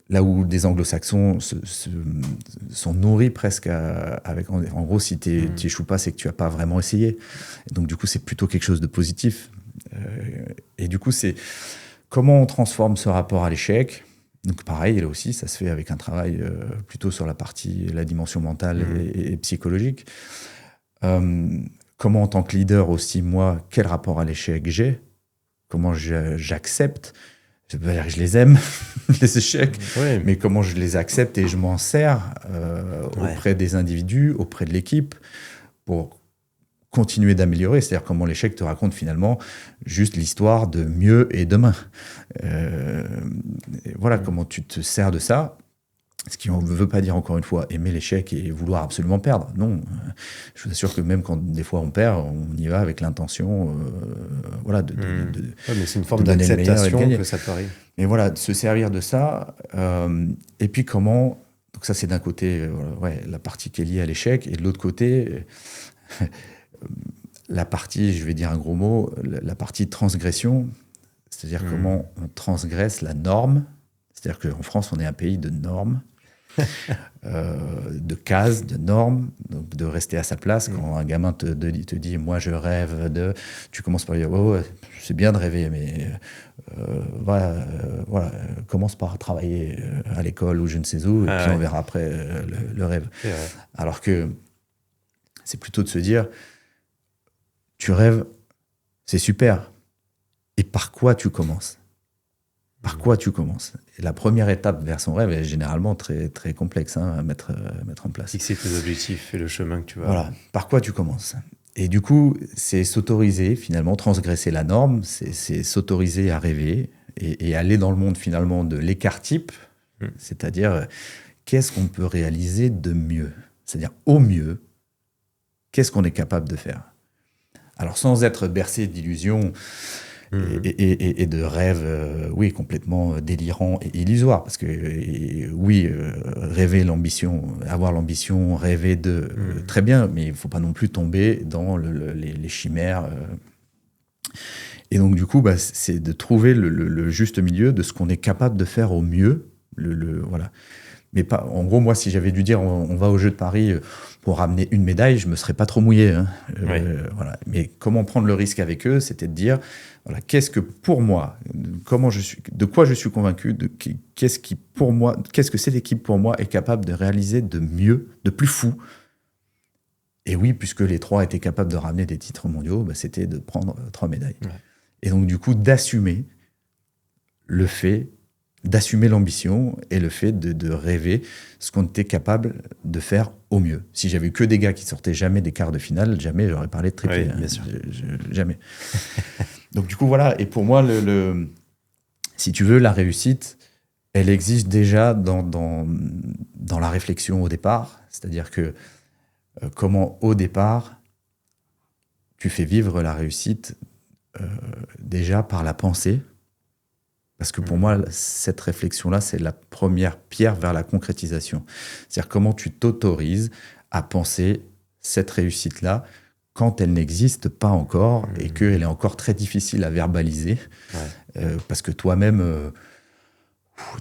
Là où des anglo-saxons sont nourris presque avec... En gros, si tu n'échoues pas, c'est que tu n'as pas vraiment essayé. Et donc, du coup, c'est plutôt quelque chose de positif. Et du coup, c'est comment on transforme ce rapport à l'échec. Donc, pareil, là aussi, ça se fait avec un travail plutôt sur la dimension mentale et psychologique. Comment, en tant que leader aussi, moi, quel rapport à l'échec j'ai ? Comment j'accepte ? Je veux pas dire que je les aime, les échecs, mais comment je les accepte et je m'en sers auprès des individus, auprès de l'équipe, pour continuer d'améliorer. C'est-à-dire comment l'échec te raconte finalement juste l'histoire de mieux et demain. Voilà comment tu te sers de ça. Ce qui ne veut pas dire, encore une fois, aimer l'échec et vouloir absolument perdre. Non, je vous assure que même quand des fois on perd, on y va avec l'intention mais c'est une forme d'acceptation que ça peut arriver. Mais voilà, de se servir de ça. Et puis comment... Donc ça, c'est d'un côté la partie qui est liée à l'échec. Et de l'autre côté, la partie, je vais dire un gros mot, la partie transgression. C'est-à-dire comment on transgresse la norme. C'est-à-dire qu'en France, on est un pays de normes. De cases, de normes, donc de rester à sa place. Quand un gamin te dit « moi je rêve de », tu commences par dire « ouais, c'est bien de rêver, mais commence par travailler à l'école ou je ne sais où, et puis on verra après le rêve. » Alors que c'est plutôt de se dire « tu rêves, c'est super, et par quoi tu commences ?» Par quoi tu commences ? Et la première étape vers son rêve est généralement très, très complexe à mettre en place. Fixer tes objectifs et le chemin que tu vas... Voilà, par quoi tu commences ? Et du coup, c'est s'autoriser, finalement, transgresser la norme, c'est s'autoriser à rêver et aller dans le monde, finalement, de l'écart-type, c'est-à-dire, qu'est-ce qu'on peut réaliser de mieux ? C'est-à-dire, au mieux, qu'est-ce qu'on est capable de faire ? Alors, sans être bercé d'illusions... Et de rêves, complètement délirants et illusoires. Parce que, rêver l'ambition, avoir l'ambition, rêver de... très bien, mais il ne faut pas non plus tomber dans les chimères. Et donc, du coup, c'est de trouver le juste milieu de ce qu'on est capable de faire au mieux. Voilà. Mais pas, en gros, moi, si j'avais dû dire on va aux Jeux de Paris pour ramener une médaille, je ne me serais pas trop mouillé. Voilà. Mais comment prendre le risque avec eux, c'était de dire voilà, qu'est-ce que pour moi, de quoi je suis convaincu, qu'est-ce que cette équipe pour moi est capable de réaliser de mieux, de plus fou. Et oui, puisque les 3 étaient capables de ramener des titres mondiaux, c'était de prendre 3 médailles. Ouais. Et donc, du coup, d'assumer le fait, d'assumer l'ambition et le fait de rêver ce qu'on était capable de faire au mieux. Si j'avais eu que des gars qui sortaient jamais des quarts de finale, jamais j'aurais parlé de triplé. Oui, bien sûr. Jamais. Donc du coup, voilà. Et pour moi, si tu veux, la réussite, elle existe déjà dans la réflexion au départ. C'est-à-dire que comment, au départ, tu fais vivre la réussite déjà par la pensée. Parce que pour moi, cette réflexion-là, c'est la première pierre vers la concrétisation. C'est-à-dire comment tu t'autorises à penser cette réussite-là quand elle n'existe pas encore et qu'elle est encore très difficile à verbaliser. Parce que toi-même,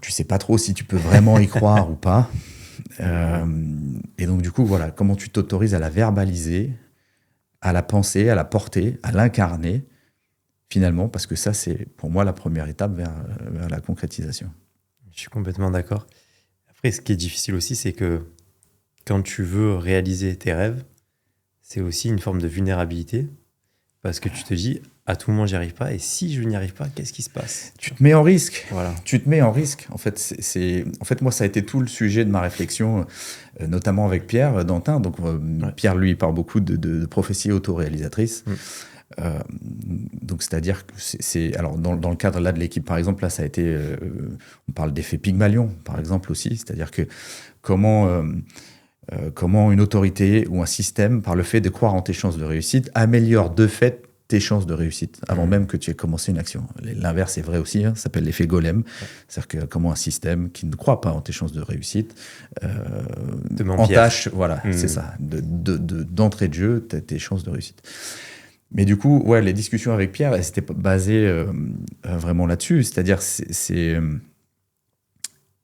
tu ne sais pas trop si tu peux vraiment y croire ou pas. Et donc, du coup, voilà, comment tu t'autorises à la verbaliser, à la penser, à la porter, à l'incarner, finalement, parce que ça, c'est pour moi la première étape vers la concrétisation. Je suis complètement d'accord. Après, ce qui est difficile aussi, c'est que quand tu veux réaliser tes rêves, c'est aussi une forme de vulnérabilité parce que tu te dis, à tout moment, j'y arrive pas. Et si je n'y arrive pas, qu'est-ce qui se passe? Tu te mets en risque. Voilà. Tu te mets en risque. En fait, en fait, moi, ça a été tout le sujet de ma réflexion, notamment avec Pierre Dantin. Donc, Pierre, lui, parle beaucoup de prophétie autoréalisatrice. Donc, c'est-à-dire que alors, dans le cadre là de l'équipe, par exemple, là, ça a été, on parle d'effet Pygmalion, par exemple, aussi. C'est-à-dire que comment une autorité ou un système, par le fait de croire en tes chances de réussite, améliore de fait tes chances de réussite avant même que tu aies commencé une action. L'inverse est vrai aussi, ça s'appelle l'effet golem. C'est-à-dire que comment un système qui ne croit pas en tes chances de réussite entache, voilà, c'est ça, d'entrée de jeu, tes chances de réussite. Mais du coup, ouais, les discussions avec Pierre, elles étaient basées vraiment là-dessus. C'est-à-dire, c'est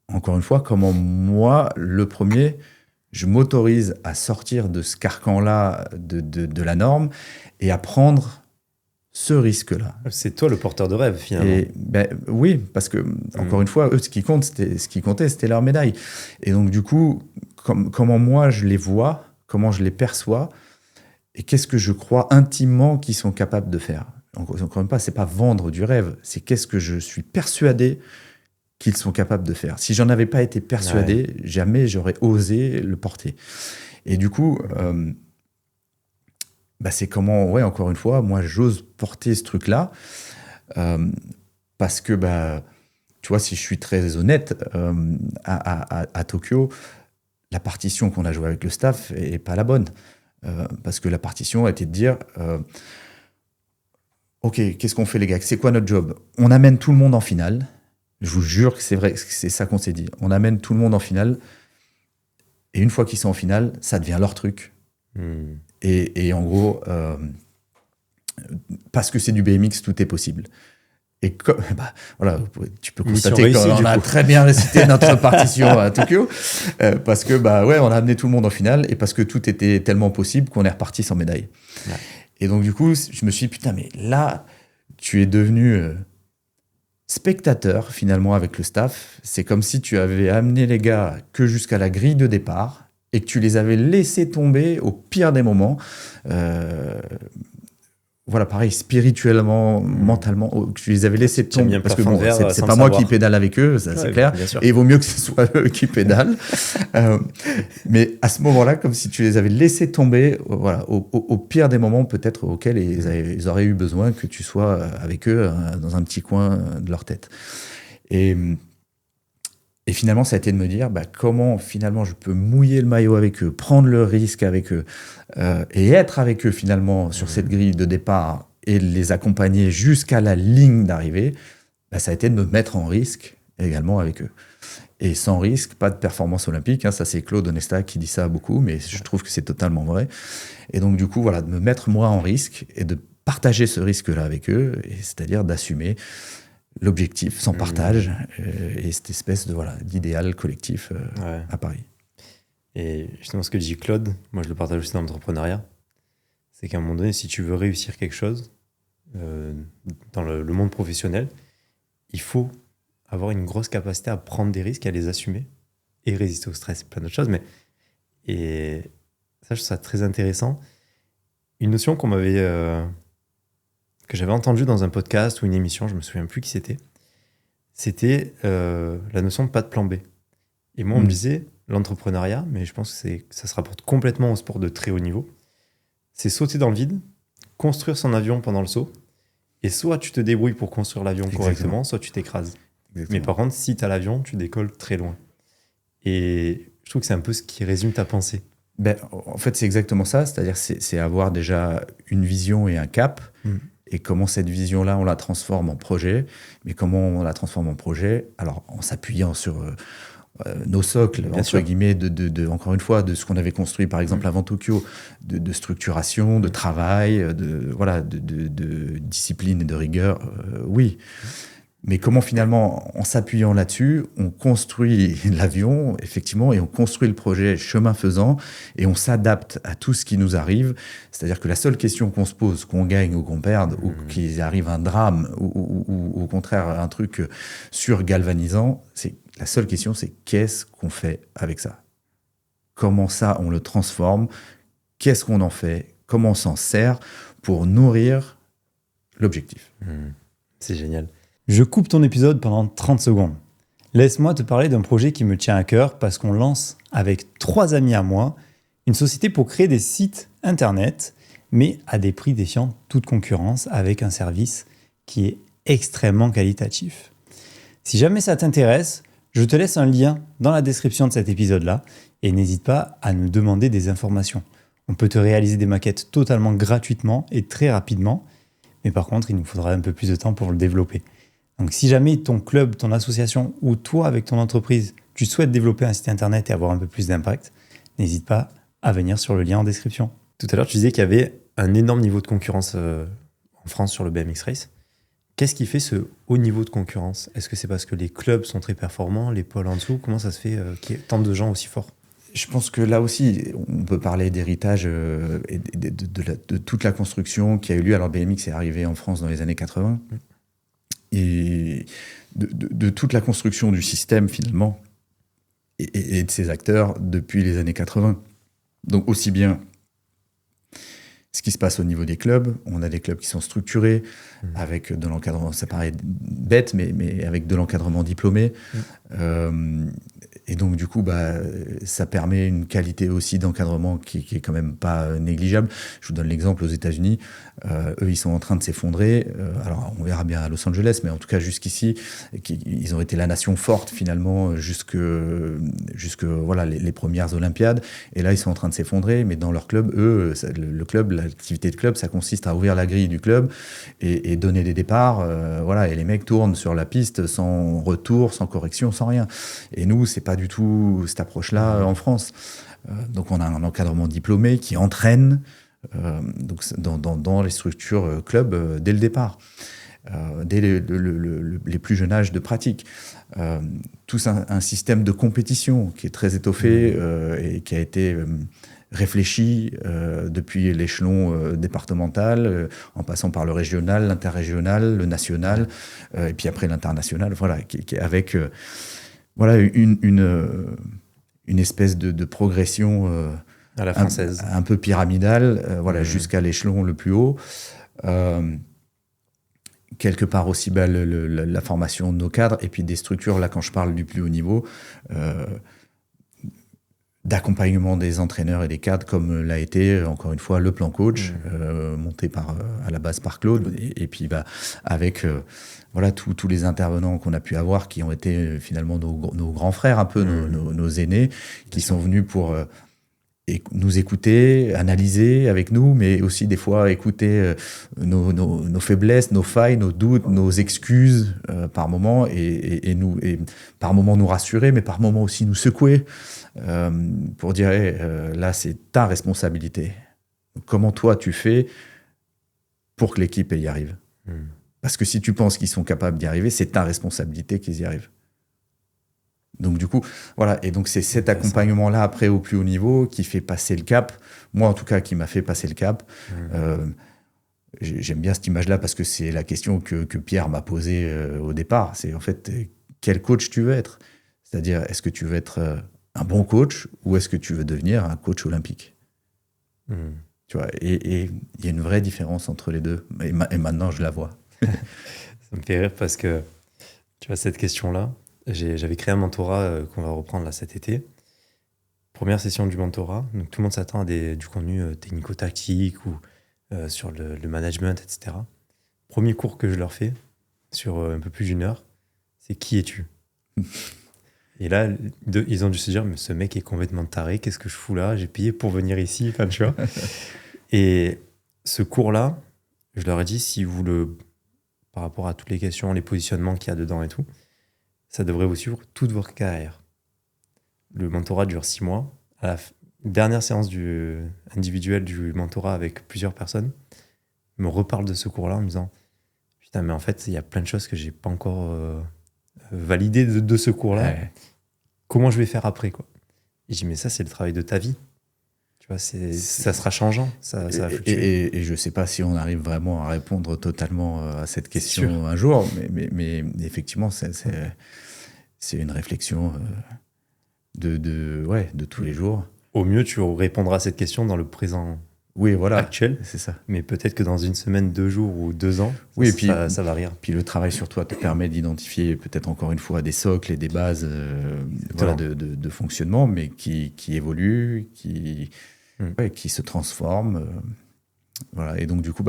encore une fois, comment moi, le premier, je m'autorise à sortir de ce carcan-là de la norme et à prendre ce risque-là. C'est toi le porteur de rêve, finalement. Et, oui, parce que, encore une fois, eux, ce qui comptait, c'était leur médaille. Et donc, du coup, comment moi, je les vois, comment je les perçois, et qu'est-ce que je crois intimement qu'ils sont capables de faire. Encore une fois, c'est pas vendre du rêve, c'est qu'est-ce que je suis persuadé qu'ils sont capables de faire. Si j'en avais pas été persuadé, jamais j'aurais osé le porter. Et du coup, c'est comment, encore une fois, moi, j'ose porter ce truc-là, parce que, tu vois, si je suis très honnête, à Tokyo, la partition qu'on a jouée avec le staff est pas la bonne. Parce que la partition a été de dire ok, qu'est-ce qu'on fait les gars, c'est quoi notre job? On amène tout le monde en finale, je vous jure que c'est vrai, c'est ça qu'on s'est dit, on amène tout le monde en finale et une fois qu'ils sont en finale, ça devient leur truc. Et en gros, parce que c'est du BMX, tout est possible. Et voilà, tu peux constater qu'on a très bien récité notre partition à Tokyo, parce que on a amené tout le monde en finale et parce que tout était tellement possible qu'on est reparti sans médaille. Ouais. Et donc du coup, je me suis dit putain, mais là, tu es devenu spectateur finalement avec le staff. C'est comme si tu avais amené les gars que jusqu'à la grille de départ et que tu les avais laissés tomber au pire des moments. Voilà, pareil, spirituellement, mentalement, tu les avais laissés tomber. Parce que bon, c'est pas moi qui pédale avec eux, ça, c'est clair. Et il vaut mieux que ce soit eux qui pédalent. Mais à ce moment-là, comme si tu les avais laissés tomber, voilà, au pire des moments peut-être auxquels ils auraient eu besoin que tu sois avec eux dans un petit coin de leur tête. Et finalement, ça a été de me dire comment finalement je peux mouiller le maillot avec eux, prendre le risque avec eux et être avec eux finalement sur cette grille de départ et les accompagner jusqu'à la ligne d'arrivée. Ça a été de me mettre en risque également avec eux. Et sans risque, pas de performance olympique. Ça, c'est Claude Onesta qui dit ça beaucoup, mais je trouve que c'est totalement vrai. Et donc, du coup, voilà, de me mettre moi en risque et de partager ce risque-là avec eux, c'est-à-dire d'assumer l'objectif sans partage et cette espèce d'idéal collectif à Paris. Et justement, ce que dit Claude, moi je le partage aussi dans l'entrepreneuriat, c'est qu'à un moment donné, si tu veux réussir quelque chose dans le monde professionnel, il faut avoir une grosse capacité à prendre des risques, à les assumer et résister au stress, plein d'autres choses. Et ça, je trouve ça très intéressant. Une notion que j'avais entendue dans un podcast ou une émission, je ne me souviens plus qui c'était la notion de pas de plan B. Et moi, on me disait, l'entrepreneuriat, mais je pense que ça se rapporte complètement au sport de très haut niveau, c'est sauter dans le vide, construire son avion pendant le saut, et soit tu te débrouilles pour construire l'avion correctement, soit tu t'écrases. Mais par contre, si tu as l'avion, tu décolles très loin. Et je trouve que c'est un peu ce qui résume ta pensée. En fait, c'est exactement ça, c'est-à-dire c'est avoir déjà une vision et un cap, et comment cette vision-là, on la transforme en projet. Mais comment on la transforme en projet? Alors, en s'appuyant sur nos socles, entre guillemets, encore une fois, de ce qu'on avait construit, par exemple, avant Tokyo, de structuration, de travail, de discipline et de rigueur, oui. Mais comment finalement, en s'appuyant là-dessus, on construit l'avion, effectivement, et on construit le projet chemin faisant, et on s'adapte à tout ce qui nous arrive. C'est-à-dire que la seule question qu'on se pose, qu'on gagne ou qu'on perde, ou qu'il arrive un drame, ou au contraire un truc surgalvanisant, la seule question, c'est qu'est-ce qu'on fait avec ça ? Comment ça, on le transforme ? Qu'est-ce qu'on en fait ? Comment on s'en sert pour nourrir l'objectif ? C'est génial. Je coupe ton épisode pendant 30 secondes. Laisse-moi te parler d'un projet qui me tient à cœur parce qu'on lance avec 3 amis à moi une société pour créer des sites internet, mais à des prix défiant toute concurrence avec un service qui est extrêmement qualitatif. Si jamais ça t'intéresse, je te laisse un lien dans la description de cet épisode-là et n'hésite pas à nous demander des informations. On peut te réaliser des maquettes totalement gratuitement et très rapidement, mais par contre, il nous faudra un peu plus de temps pour le développer. Donc si jamais ton club, ton association ou toi avec ton entreprise, tu souhaites développer un site internet et avoir un peu plus d'impact, n'hésite pas à venir sur le lien en description. Tout à l'heure, tu disais qu'il y avait un énorme niveau de concurrence en France sur le BMX Race. Qu'est-ce qui fait ce haut niveau de concurrence ? Est-ce que c'est parce que les clubs sont très performants, les pôles en dessous ? Comment ça se fait qu'il y ait tant de gens aussi forts ? Je pense que là aussi, on peut parler d'héritage et de toute la construction qui a eu lieu. Alors, BMX est arrivé en France dans les années 80. Et de toute la construction du système, finalement, et de ses acteurs depuis les années 80. Donc, aussi bien ce qui se passe au niveau des clubs. On a des clubs qui sont structurés, avec de l'encadrement, ça paraît bête, mais avec de l'encadrement diplômé. Et donc, du coup, ça permet une qualité aussi d'encadrement qui est quand même pas négligeable. Je vous donne l'exemple aux États-Unis. Eux, ils sont en train de s'effondrer. Alors, on verra bien à Los Angeles, mais en tout cas, jusqu'ici, ils ont été la nation forte, finalement, jusque voilà, les premières Olympiades. Et là, ils sont en train de s'effondrer. Mais dans leur club, eux, le club, l'activité de club, ça consiste à ouvrir la grille du club et donner des départs. Voilà, et les mecs tournent sur la piste sans retour, sans correction, sans rien. Et nous, c'est pas du tout cette approche-là en France. Donc on a un encadrement diplômé qui entraîne donc dans les structures club dès le départ, dès les plus jeunes âges de pratique. Tous un système de compétition qui est très étoffé et qui a été réfléchi depuis l'échelon départemental, en passant par le régional, l'interrégional, le national, et puis après l'international, voilà, qui est avec voilà, une espèce de progression à la française, un peu pyramidale, voilà, jusqu'à l'échelon le plus haut. Quelque part aussi la formation de nos cadres, et puis des structures, là quand je parle du plus haut niveau, d'accompagnement des entraîneurs et des cadres, comme l'a été, encore une fois, le plan coach, monté à la base par Claude, et puis avec voilà, tous les intervenants qu'on a pu avoir, qui ont été finalement nos grands frères, un peu nos aînés, qui sont venus pour nous écouter, analyser avec nous, mais aussi des fois écouter nos faiblesses, nos failles, nos doutes, nos excuses par moment, et par moment nous rassurer, mais par moment aussi nous secouer, pour dire là c'est ta responsabilité. Comment toi tu fais pour que l'équipe y arrive ? Parce que si tu penses qu'ils sont capables d'y arriver, c'est ta responsabilité qu'ils y arrivent. Donc du coup, voilà, et donc c'est cet accompagnement-là après au plus haut niveau qui fait passer le cap, moi en tout cas qui m'a fait passer le cap. J'aime bien cette image-là parce que c'est la question que Pierre m'a posée au départ, c'est en fait quel coach tu veux être ? C'est-à-dire, est-ce que tu veux être un bon coach ou est-ce que tu veux devenir un coach olympique ? Tu vois, et il y a une vraie différence entre les deux, et maintenant je la vois. Ça me fait rire parce que, tu vois, cette question-là, j'avais créé un mentorat qu'on va reprendre là cet été. Première session du mentorat, donc tout le monde s'attend à du contenu technico-tactique ou sur le management, etc. Premier cours que je leur fais, sur un peu plus d'une heure, c'est qui es-tu ? Et là, ils ont dû se dire, mais ce mec est complètement taré, qu'est-ce que je fous là ? J'ai payé pour venir ici, enfin, tu vois. Et ce cours-là, je leur ai dit, si vous par rapport à toutes les questions, les positionnements qu'il y a dedans et tout, ça devrait vous suivre toute votre carrière. Le mentorat dure 6 mois. À la dernière séance individuelle du mentorat avec plusieurs personnes, me reparle de ce cours-là en me disant « putain, mais en fait, il y a plein de choses que j'ai pas encore validées de ce cours-là. Ouais. Comment je vais faire après, quoi? Et je dis, mais ça, c'est le travail de ta vie. Tu vois, ça sera changeant. Ça va fluctuer. Et je ne sais pas si on arrive vraiment à répondre totalement à cette question sûr. un jour, mais effectivement, c'est une réflexion de tous les jours. Au mieux, tu répondras à cette question dans le présent Oui, voilà, actuel. c'est ça. Mais peut-être que dans une semaine, 2 jours ou 2 ans, Oui, et puis, ça va rire. Puis le travail sur toi te permet d'identifier peut-être encore une fois des socles et des bases voilà, de fonctionnement, mais qui évoluent, qui se transforment. Voilà. Et donc, du coup,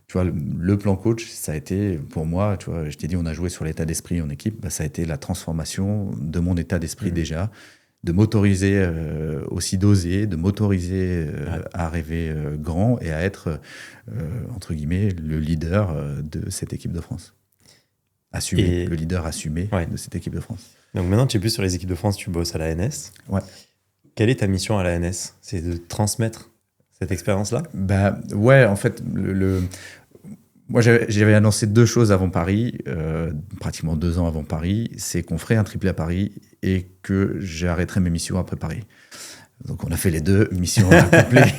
tu vois, le plan coach, ça a été, pour moi, tu vois, je t'ai dit, on a joué sur l'état d'esprit en équipe, ça a été la transformation de mon état d'esprit déjà, de m'autoriser aussi d'oser, de m'autoriser à rêver grand et à être, entre guillemets, le leader de cette équipe de France. Le leader assumé de cette équipe de France. Donc maintenant, tu es plus sur les équipes de France, tu bosses à l'ANS. Ouais. Quelle est ta mission à l'ANS? C'est de transmettre cette expérience-là? Ouais, en fait, moi j'avais annoncé 2 choses avant Paris, pratiquement 2 ans avant Paris, c'est qu'on ferait un triplé à Paris et que j'arrêterais mes missions après Paris. Donc on a fait les 2 missions accomplies.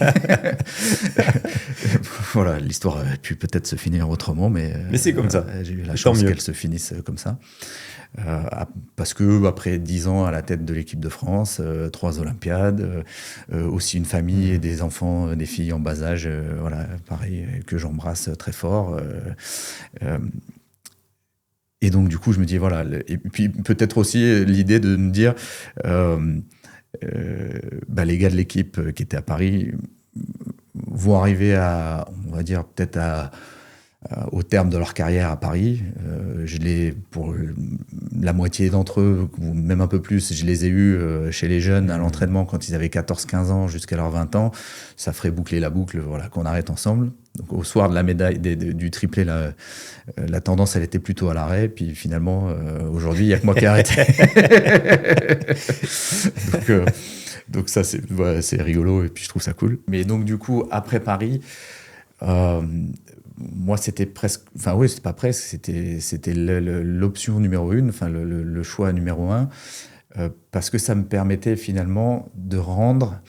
Voilà, l'histoire aurait pu peut-être se finir autrement, mais c'est comme ça. J'ai eu la chance qu'elle se finisse comme ça. Parce que après 10 ans à la tête de l'équipe de France, 3 Olympiades, aussi une famille et des enfants, des filles en bas âge, voilà, pareil, que j'embrasse très fort. Et donc du coup, je me dis voilà, et puis peut-être aussi l'idée de me dire, les gars de l'équipe qui étaient à Paris vont arriver à, on va dire peut-être au terme de leur carrière à Paris. Pour la moitié d'entre eux, ou même un peu plus, je les ai eus chez les jeunes à l'entraînement quand ils avaient 14-15 ans jusqu'à leurs 20 ans. Ça ferait boucler la boucle, voilà, qu'on arrête ensemble. Donc, au soir de la médaille du triplé, la tendance, elle était plutôt à l'arrêt. Puis finalement, aujourd'hui, il n'y a que moi qui ai arrêté. Donc ça, c'est rigolo et puis je trouve ça cool. Mais donc, du coup, après Paris... moi, c'était presque... Enfin, oui, c'était pas presque. C'était l'option numéro 1, enfin, le choix numéro 1, parce que ça me permettait finalement de rendre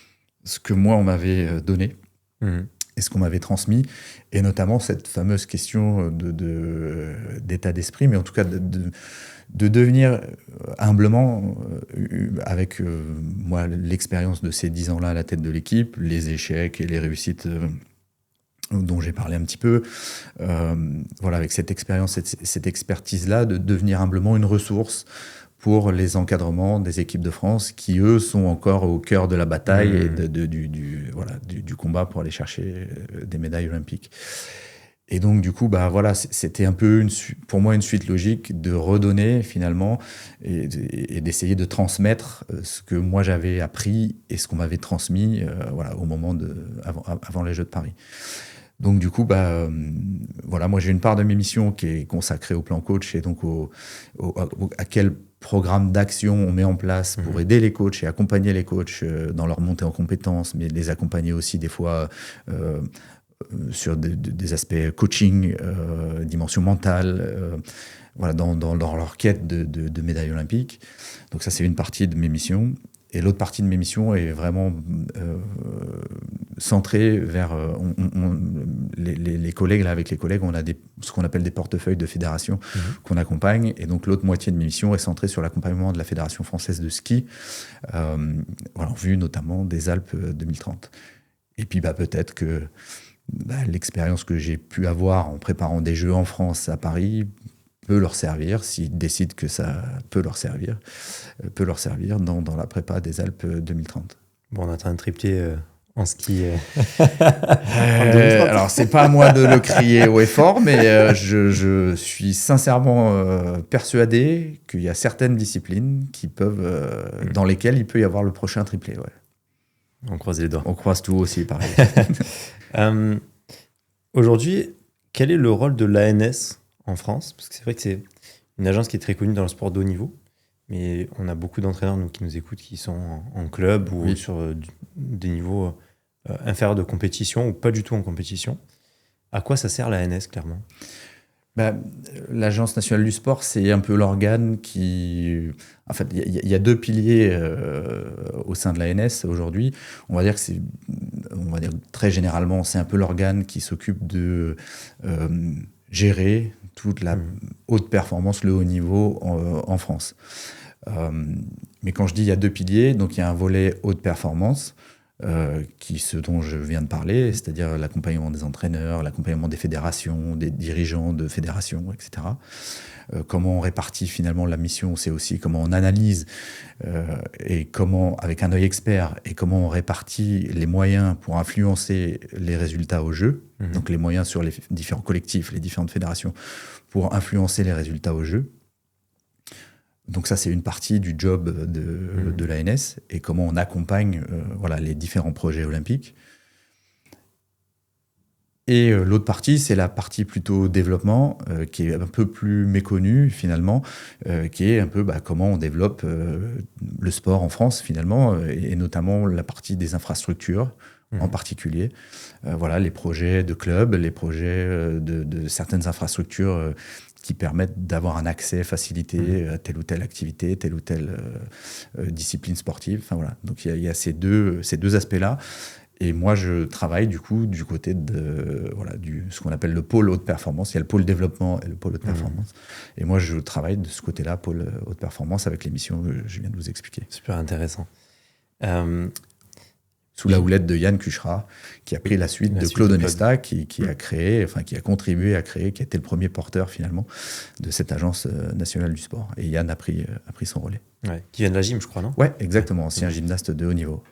ce que moi, on m'avait donné et ce qu'on m'avait transmis, et notamment cette fameuse question d'état d'esprit, mais en tout cas de devenir humblement, avec moi, l'expérience de ces 10 ans-là à la tête de l'équipe, les échecs et les réussites... dont j'ai parlé un petit peu, voilà, avec cette expérience, cette expertise-là, de devenir humblement une ressource pour les encadrements des équipes de France qui, eux, sont encore au cœur de la bataille et du combat pour aller chercher des médailles olympiques. Et donc, du coup, voilà, c'était un peu, pour moi, une suite logique de redonner, finalement, et d'essayer de transmettre ce que moi, j'avais appris et ce qu'on m'avait transmis voilà, au moment avant les Jeux de Paris. Donc, du coup, voilà, moi, j'ai une part de mes missions qui est consacrée au plan coach et donc à quel programme d'action on met en place pour aider les coachs et accompagner les coachs dans leur montée en compétences, mais les accompagner aussi des fois sur des aspects coaching, dimension mentale, voilà, dans leur quête de médailles olympiques. Donc ça, c'est une partie de mes missions. Et l'autre partie de mes missions est vraiment centrée vers les collègues. Là, avec les collègues, on a ce qu'on appelle des portefeuilles de fédération qu'on accompagne. Et donc, l'autre moitié de mes missions est centrée sur l'accompagnement de la Fédération française de ski, voilà, en vue notamment des Alpes 2030. Et puis, peut-être que l'expérience que j'ai pu avoir en préparant des Jeux en France à Paris peut leur servir, s'ils décident que ça peut leur servir dans la prépa des Alpes 2030. Bon, on attend un triplé en ski. Alors, c'est pas à moi de le crier haut et fort, mais je suis sincèrement persuadé qu'il y a certaines disciplines qui peuvent, dans lesquelles il peut y avoir le prochain triplé. Ouais. On croise les doigts. On croise tout aussi, pareil. Aujourd'hui, quel est le rôle de l'ANS en France? Parce que c'est vrai que c'est une agence qui est très connue dans le sport de haut niveau, mais on a beaucoup d'entraîneurs qui nous écoutent qui sont en club ou sur des niveaux inférieurs de compétition ou pas du tout en compétition. À quoi ça sert l'ANS, clairement? L'Agence nationale du sport, c'est un peu l'organe qui... En fait, il y a deux piliers au sein de l'ANS aujourd'hui. On va dire très généralement, c'est un peu l'organe qui s'occupe de gérer toute la haute performance, le haut niveau en France. Mais quand je dis il y a deux piliers, donc il y a un volet haute performance, ce dont je viens de parler, c'est-à-dire l'accompagnement des entraîneurs, l'accompagnement des fédérations, des dirigeants de fédérations, etc. Comment on répartit finalement la mission, c'est aussi comment on analyse et comment, avec un œil expert, et comment on répartit les moyens pour influencer les résultats au jeu, donc les moyens sur les différents collectifs, les différentes fédérations, pour influencer les résultats au jeu. Donc ça, c'est une partie du job de l'ANS, et comment on accompagne les différents projets olympiques. Et l'autre partie, c'est la partie plutôt développement, qui est un peu plus méconnue finalement, qui est un peu comment on développe le sport en France finalement, et notamment la partie des infrastructures en particulier. Les projets de clubs, les projets de certaines infrastructures qui permettent d'avoir un accès facilité à telle ou telle activité, telle ou telle discipline sportive. Enfin, voilà. Donc il y a ces deux aspects-là. Et moi, je travaille du coup du côté de ce qu'on appelle le pôle haute performance. Il y a le pôle développement et le pôle haute performance. Et moi, je travaille de ce côté-là, pôle haute performance, avec les missions que je viens de vous expliquer. Super intéressant. Sous la houlette de Yann Cuchera, qui a pris la suite de Claude Onesta, qui a créé, qui a contribué à créer, qui a été le premier porteur finalement de cette agence nationale du sport. Et Yann a pris son relais. Ouais, qui vient de la gym, je crois, non ? Ouais, exactement. Ancien gymnaste de haut niveau.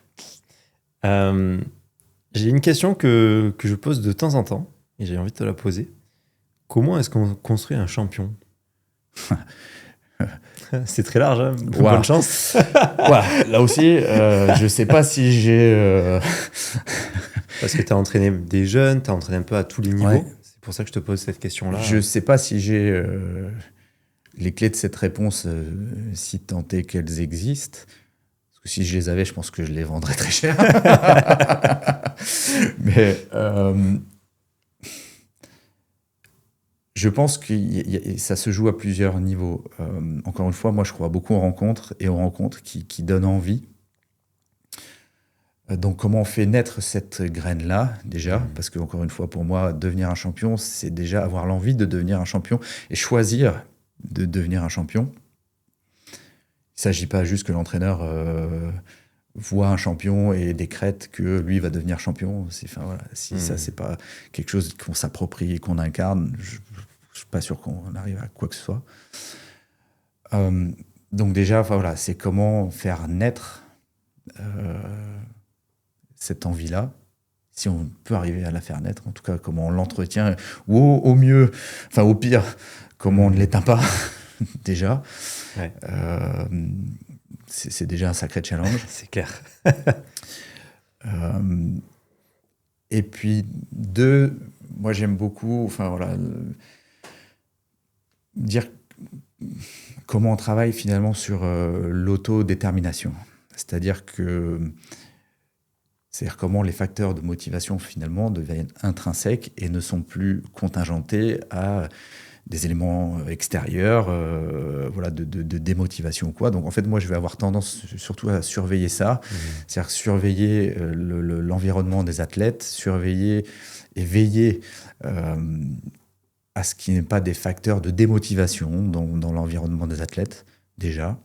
J'ai une question que je pose de temps en temps, et j'ai envie de te la poser. Comment est-ce qu'on construit un champion ? C'est très large, hein. Bonne chance. Là aussi, je ne sais pas si j'ai... Parce que tu as entraîné des jeunes, tu as entraîné un peu à tous les niveaux. Ouais. C'est pour ça que je te pose cette question-là. Je ne sais pas si j'ai les clés de cette réponse, si tant est qu'elles existent. Parce que si je les avais, je pense que je les vendrais très cher. Mais... je pense que ça se joue à plusieurs niveaux. Encore une fois, moi, je crois beaucoup aux rencontres qui donnent envie. Donc, comment on fait naître cette graine-là, déjà ? Parce que, encore une fois, pour moi, devenir un champion, c'est déjà avoir l'envie de devenir un champion et choisir de devenir un champion. Il ne s'agit pas juste que l'entraîneur voit un champion et décrète que lui va devenir champion. Ça, c'est pas quelque chose qu'on s'approprie et qu'on incarne, je suis pas sûr qu'on arrive à quoi que ce soit. Donc déjà, c'est comment faire naître cette envie-là, si on peut arriver à la faire naître, en tout cas comment on l'entretient, ou au mieux, au pire, comment on ne l'éteint pas, déjà. Ouais. C'est déjà un sacré challenge. C'est clair. Et puis, deux, moi j'aime beaucoup, dire comment on travaille finalement sur l'autodétermination. C'est-à-dire comment les facteurs de motivation finalement deviennent intrinsèques et ne sont plus contingentés à des éléments extérieurs, de démotivation ou quoi. Donc en fait, moi, je vais avoir tendance surtout à surveiller ça, c'est-à-dire surveiller l'environnement des athlètes, surveiller et veiller à ce qu'il n'y ait pas des facteurs de démotivation dans l'environnement des athlètes, déjà.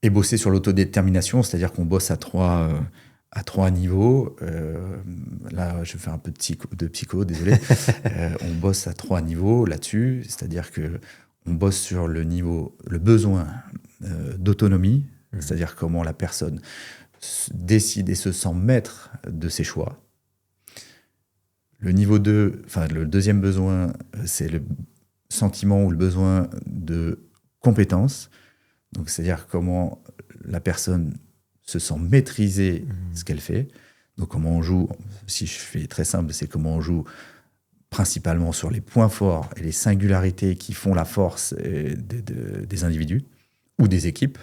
Et bosser sur l'autodétermination, c'est-à-dire qu'on bosse à trois niveaux. Là, je fais un peu de psycho, désolé. On bosse à 3 niveaux là-dessus, c'est-à-dire qu'on bosse sur le besoin d'autonomie, c'est-à-dire comment la personne décide et se sent maître de ses choix. Le niveau 2, le deuxième besoin, c'est le sentiment ou le besoin de compétence. Donc, c'est-à-dire comment la personne se sent maîtriser ce qu'elle fait. Donc, comment on joue, si je fais très simple, c'est comment on joue principalement sur les points forts et les singularités qui font la force des individus ou des équipes.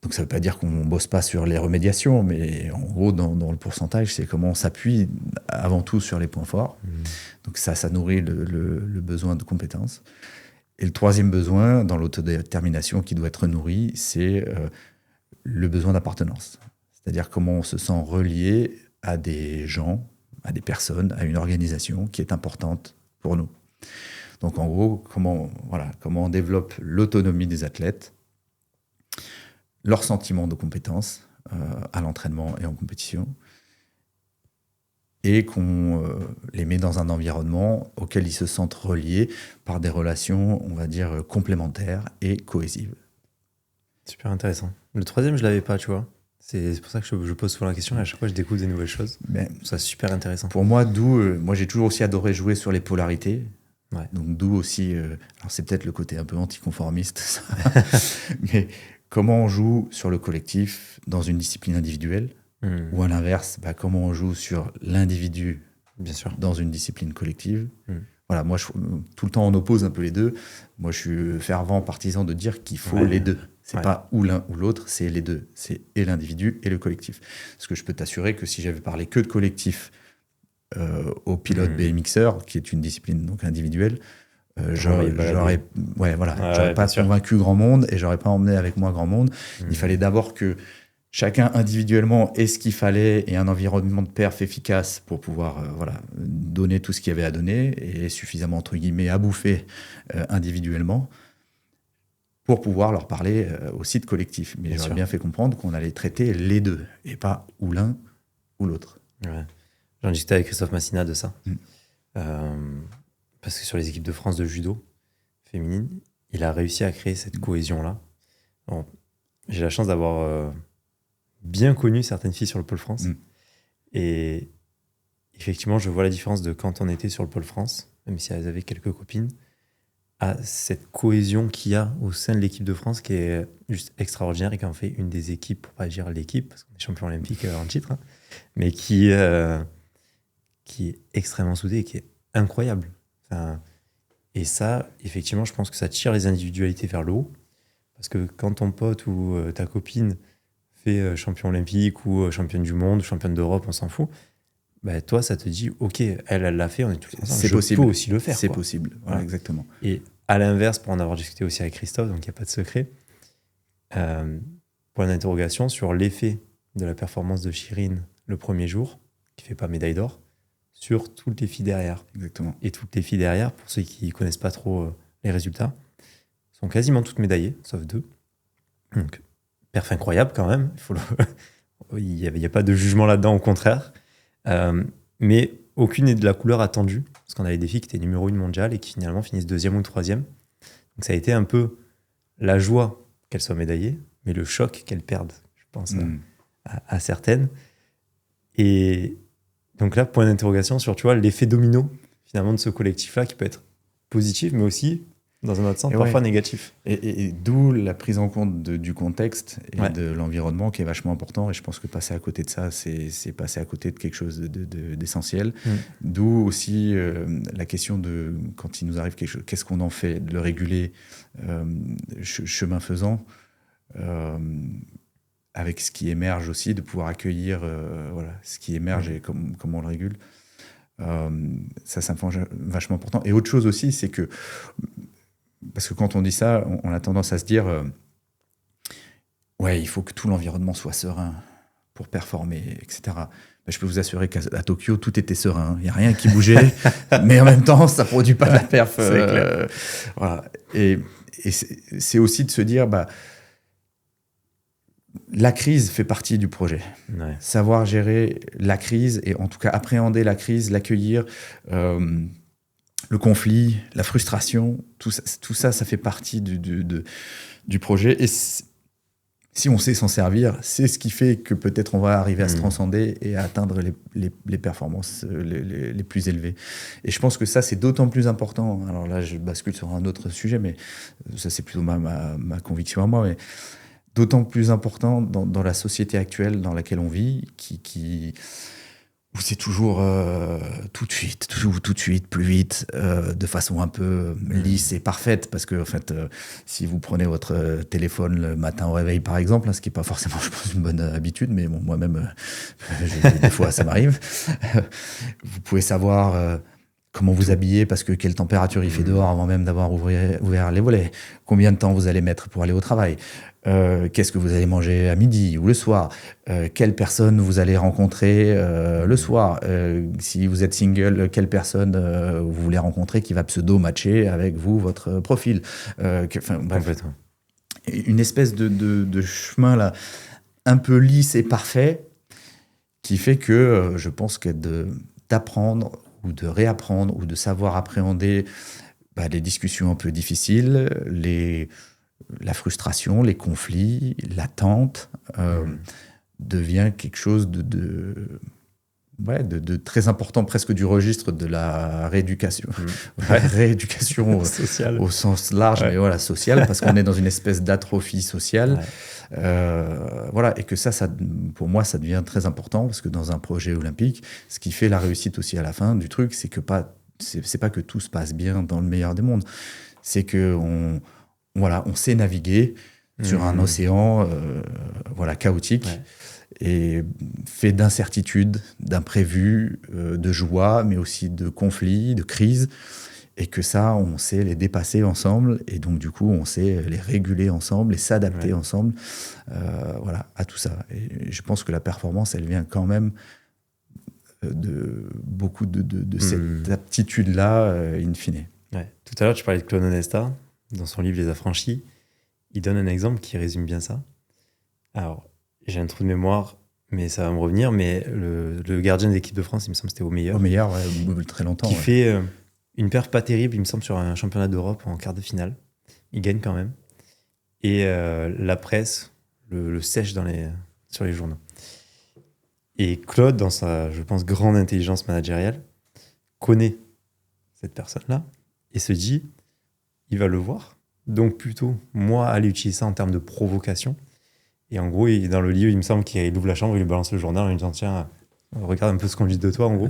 Donc ça ne veut pas dire qu'on ne bosse pas sur les remédiations, mais en gros, dans le pourcentage, c'est comment on s'appuie avant tout sur les points forts. Donc ça nourrit le besoin de compétences. Et le troisième besoin, dans l'autodétermination qui doit être nourri, c'est le besoin d'appartenance. C'est-à-dire comment on se sent relié à des gens, à des personnes, à une organisation qui est importante pour nous. Donc en gros, comment on développe l'autonomie des athlètes, leur sentiment de compétence à l'entraînement et en compétition, et qu'on les met dans un environnement auquel ils se sentent reliés par des relations, on va dire, complémentaires et cohésives. Super intéressant. Le troisième, je ne l'avais pas, tu vois. C'est pour ça que je pose souvent la question et à chaque fois, je découvre des nouvelles choses. C'est super intéressant. Pour moi, moi, j'ai toujours aussi adoré jouer sur les polarités. Ouais. Donc d'où aussi, alors c'est peut-être le côté un peu anticonformiste, ça. Mais comment on joue sur le collectif dans une discipline individuelle, ou à l'inverse, comment on joue sur l'individu bien sûr dans une discipline collective. Voilà, moi, tout le temps, on oppose un peu les deux. Moi, je suis fervent partisan de dire qu'il faut les deux. C'est pas ou l'un ou l'autre, c'est les deux. C'est et l'individu et le collectif. Parce que je peux t'assurer que si j'avais parlé que de collectif au pilote BMXer, qui est une discipline donc individuelle, j'aurais pas convaincu grand monde et j'aurais pas emmené avec moi grand monde. Il fallait d'abord que chacun individuellement ait ce qu'il fallait et un environnement de perf efficace pour pouvoir donner tout ce qu'il y avait à donner et suffisamment entre guillemets à bouffer individuellement pour pouvoir leur parler aussi de collectif. Mais j'aurais bien fait comprendre qu'on allait traiter les deux et pas ou l'un ou l'autre. Ouais. J'en discutais avec Christophe Massina de ça. Parce que sur les équipes de France de judo féminine, il a réussi à créer cette cohésion-là. Bon, j'ai la chance d'avoir bien connu certaines filles sur le pôle France. Et effectivement, je vois la différence de quand on était sur le pôle France, même si elles avaient quelques copines, à cette cohésion qu'il y a au sein de l'équipe de France qui est juste extraordinaire et qui en fait une des équipes, pour pas dire l'équipe, parce qu'on est champion olympique en titre, mais qui est extrêmement soudée et qui est incroyable. Et ça, effectivement, je pense que ça tire les individualités vers le haut. Parce que quand ton pote ou ta copine fait champion olympique ou championne du monde, championne d'Europe, on s'en fout, toi, ça te dit, ok, elle l'a fait, on est tous ensemble. C'est possible. Je peux aussi le faire. C'est possible, voilà, exactement. Et à l'inverse, pour en avoir discuté aussi avec Christophe, donc il n'y a pas de secret, point d'interrogation sur l'effet de la performance de Chirine le premier jour, qui ne fait pas médaille d'or, sur toutes les filles derrière. Exactement. Et toutes les filles derrière, pour ceux qui ne connaissent pas trop les résultats, sont quasiment toutes médaillées, sauf 2. Donc, perf incroyable quand même. Il n'y a pas de jugement là-dedans, au contraire. Mais aucune n'est de la couleur attendue, parce qu'on avait des filles qui étaient numéro 1 mondiale et qui finalement finissent 2e ou 3e. Donc ça a été un peu la joie qu'elles soient médaillées, mais le choc qu'elles perdent, je pense, à certaines. Et donc là, point d'interrogation sur, tu vois, l'effet domino, finalement, de ce collectif-là, qui peut être positif, mais aussi, dans un autre sens, parfois négatif. Et d'où la prise en compte du contexte et de l'environnement qui est vachement important. Et je pense que passer à côté de ça, c'est passer à côté de quelque chose d'essentiel. D'où aussi la question de, quand il nous arrive quelque chose, qu'est-ce qu'on en fait? De le réguler chemin faisant, avec ce qui émerge aussi, de pouvoir accueillir ce qui émerge et comment on le régule. Ça me semble vachement important. Et autre chose aussi, c'est que, parce que quand on dit ça, on a tendance à se dire il faut que tout l'environnement soit serein pour performer, etc. Je peux vous assurer qu'à Tokyo, tout était serein. Il n'y a rien qui bougeait, mais en même temps, ça ne produit pas de la perf. C'est clair. Voilà. Et c'est aussi de se dire, la crise fait partie du projet. Ouais. Savoir gérer la crise, et en tout cas appréhender la crise, l'accueillir, le conflit, la frustration, tout ça, ça fait partie du projet. Et si on sait s'en servir, c'est ce qui fait que peut-être on va arriver à se transcender et à atteindre les performances les plus élevées. Et je pense que ça, c'est d'autant plus important. Alors là, je bascule sur un autre sujet, mais ça, c'est plutôt ma conviction à moi. Mais d'autant plus important dans la société actuelle dans laquelle on vit, où c'est toujours tout de suite, plus vite, de façon un peu lisse et parfaite, parce que en fait, si vous prenez votre téléphone le matin au réveil, par exemple, hein, ce qui n'est pas forcément, je pense, une bonne habitude, mais bon, moi-même, des fois, ça m'arrive, vous pouvez savoir comment vous habiller, parce que quelle température il fait dehors avant même d'avoir ouvert les volets, combien de temps vous allez mettre pour aller au travail, qu'est-ce que vous allez manger à midi ou le soir, quelle personne vous allez rencontrer le soir, si vous êtes single, quelle personne vous voulez rencontrer qui va pseudo-matcher avec vous, votre profil. Bref, une espèce de chemin là, un peu lisse et parfait, qui fait que je pense que d'apprendre ou de réapprendre ou de savoir appréhender les discussions un peu difficiles, la frustration, les conflits, l'attente, devient quelque chose de très important, presque du registre de la rééducation. Rééducation sociale. Au sens large, mais voilà, sociale, parce qu'on est dans une espèce d'atrophie sociale. Et que ça, pour moi, ça devient très important, parce que dans un projet olympique, ce qui fait la réussite aussi à la fin du truc, c'est que c'est pas que tout se passe bien dans le meilleur des mondes, c'est que on sait naviguer sur un océan chaotique, et fait d'incertitudes, d'imprévus, de joie, mais aussi de conflits, de crises, et que ça, on sait les dépasser ensemble, et donc du coup, on sait les réguler ensemble et s'adapter ensemble à tout ça. Et je pense que la performance, elle vient quand même de beaucoup de cette aptitude-là, in fine. Ouais. Tout à l'heure, tu parlais de Claude Onesta. Dans son livre Les Affranchis, il donne un exemple qui résume bien ça. Alors, j'ai un trou de mémoire, mais ça va me revenir, mais le gardien de l'équipe de France, il me semble que c'était au meilleur. Au meilleur, très longtemps. Qui fait une perf pas terrible, il me semble, sur un championnat d'Europe en quart de finale. Il gagne quand même. Et la presse le sèche sur les journaux. Et Claude, dans sa, je pense, grande intelligence managériale, connaît cette personne-là et se dit, il va le voir. Donc plutôt, moi, aller utiliser ça en termes de provocation. Et en gros, dans le livre, il me semble qu'il ouvre la chambre, il lui balance le journal, il lui dit, tiens, regarde un peu ce qu'on dit de toi, en gros.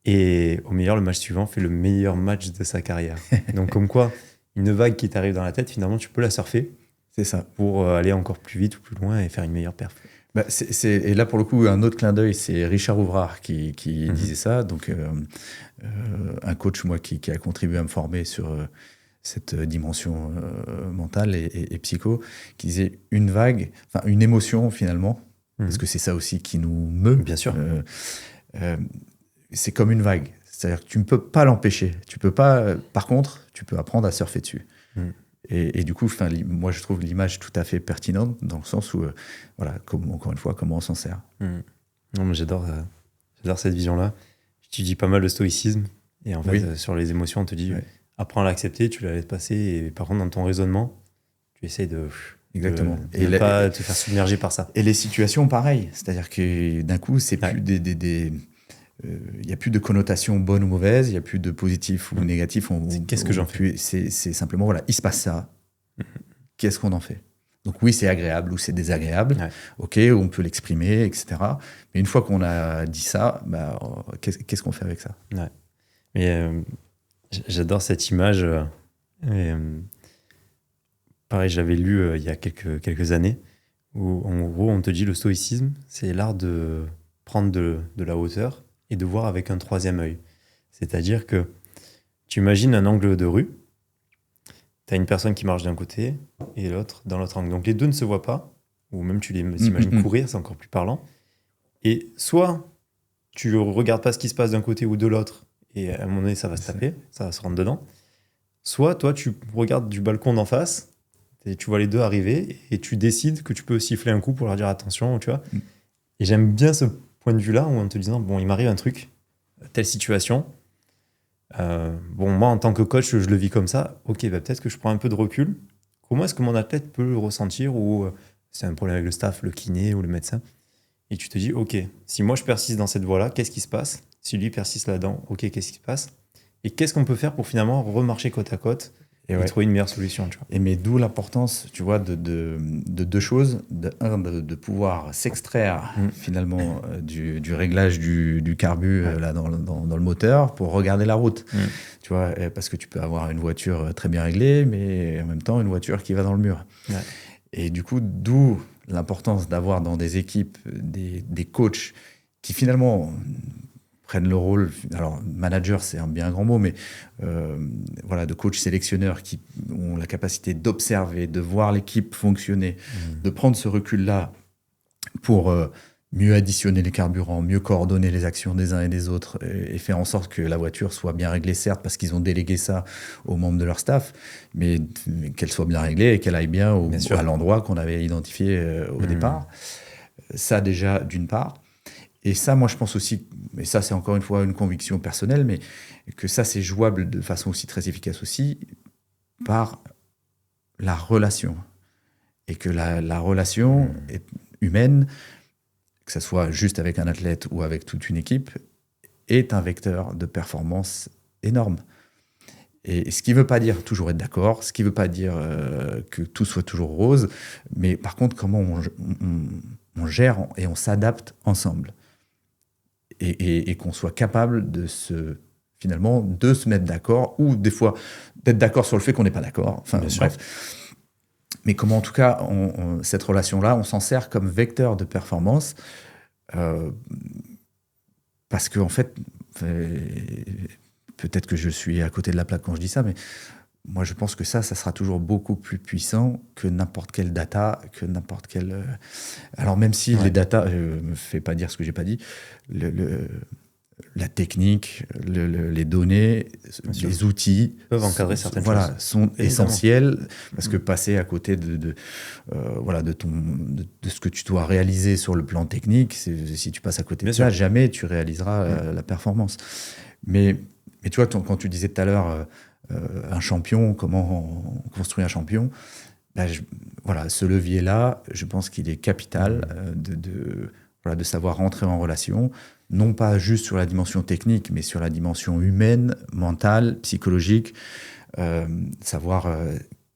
Et au meilleur, le match suivant fait le meilleur match de sa carrière. Donc comme quoi, une vague qui t'arrive dans la tête, finalement, tu peux la surfer. C'est ça. Pour aller encore plus vite ou plus loin et faire une meilleure perf. Et là, pour le coup, un autre clin d'œil, c'est Richard Ouvrard qui disait ça. Donc, un coach, moi, qui a contribué à me former sur cette dimension mentale et psycho, qui disait une vague, enfin une émotion finalement, parce que c'est ça aussi qui nous meut. Bien sûr. C'est comme une vague. C'est-à-dire que tu ne peux pas l'empêcher. Tu peux pas. Par contre, tu peux apprendre à surfer dessus. Et du coup, moi, je trouve l'image tout à fait pertinente dans le sens où, encore une fois, comment on s'en sert. Non, mais j'adore cette vision-là. J'étudie pas mal le stoïcisme. Et en fait, sur les émotions, on te dit, apprends à l'accepter, tu la laisses passer. Et par contre, dans ton raisonnement, tu essayes de... Exactement. Et ne pas te faire submerger par ça. Et les situations, pareil. C'est-à-dire que d'un coup, c'est plus il n'y a plus de connotation bonne ou mauvaise, il n'y a plus de positif ou négatif. Qu'est-ce que j'en fais ? C'est simplement, il se passe ça. Qu'est-ce qu'on en fait ? Donc oui, c'est agréable ou c'est désagréable. Ok, on peut l'exprimer, etc. Mais une fois qu'on a dit ça, qu'est-ce qu'on fait avec ça ? Mais j'adore cette image. Pareil, je l'avais lu il y a quelques années, où en gros, on te dit le stoïcisme, c'est l'art de prendre de la hauteur et de voir avec un troisième œil. C'est-à-dire que tu imagines un angle de rue, tu as une personne qui marche d'un côté et l'autre dans l'autre angle. Donc les deux ne se voient pas, ou même tu les imagines courir, c'est encore plus parlant. Et soit tu regardes pas ce qui se passe d'un côté ou de l'autre, et à un moment donné, ça va se taper, ça va se rendre dedans. Soit toi, tu regardes du balcon d'en face, et tu vois les deux arriver, et tu décides que tu peux siffler un coup pour leur dire attention, tu vois. Et j'aime bien ce point de vue-là, où en te disant, bon, il m'arrive un truc, telle situation. Moi, en tant que coach, je le vis comme ça. Ok, peut-être que je prends un peu de recul. Comment est-ce que mon athlète peut le ressentir, ou c'est un problème avec le staff, le kiné ou le médecin. Et tu te dis, ok, si moi je persiste dans cette voie-là, qu'est-ce qui se passe ? Si lui persiste là-dedans, ok, qu'est-ce qui se passe ? Et qu'est-ce qu'on peut faire pour finalement remarcher côte à côte et trouver une meilleure solution. Tu vois. Et mais d'où l'importance, tu vois, de deux choses. De pouvoir s'extraire finalement du réglage du carbu là, dans le moteur pour regarder la route. Tu vois, parce que tu peux avoir une voiture très bien réglée, mais en même temps une voiture qui va dans le mur. Ouais. Et du coup, d'où l'importance d'avoir dans des équipes des coachs qui finalement prennent le rôle, alors manager c'est un bien grand mot, mais voilà, de coach sélectionneurs qui ont la capacité d'observer, de voir l'équipe fonctionner, de prendre ce recul-là pour mieux additionner les carburants, mieux coordonner les actions des uns et des autres et faire en sorte que la voiture soit bien réglée, certes, parce qu'ils ont délégué ça aux membres de leur staff, mais qu'elle soit bien réglée et qu'elle aille bien à l'endroit qu'on avait identifié au départ. Ça déjà, d'une part. Et ça, moi, je pense aussi, mais ça, c'est encore une fois une conviction personnelle, mais que ça, c'est jouable de façon aussi très efficace aussi par la relation. Et que la relation humaine, que ce soit juste avec un athlète ou avec toute une équipe, est un vecteur de performance énorme. Et ce qui ne veut pas dire toujours être d'accord, ce qui ne veut pas dire que tout soit toujours rose, mais par contre, comment on gère et on s'adapte ensemble. Et qu'on soit capable de se mettre d'accord, ou des fois d'être d'accord sur le fait qu'on n'est pas d'accord. Enfin, bref. Mais comment, en tout cas, cette relation-là, on s'en sert comme vecteur de performance, parce qu'en fait, peut-être que je suis à côté de la plaque quand je dis ça, mais moi, je pense que ça sera toujours beaucoup plus puissant que n'importe quelle data, que n'importe quelle... Alors, même si les data, je ne me fais pas dire ce que je n'ai pas dit, la technique, les données, les outils... peuvent encadrer certaines choses. Sont essentiels, parce que passer à côté de ce que tu dois réaliser sur le plan technique, si tu passes à côté de ça, jamais tu réaliseras la performance. Mais tu vois, quand tu disais tout à l'heure... un champion, comment on construit un champion, ce levier-là, je pense qu'il est capital de savoir rentrer en relation, non pas juste sur la dimension technique, mais sur la dimension humaine, mentale, psychologique, savoir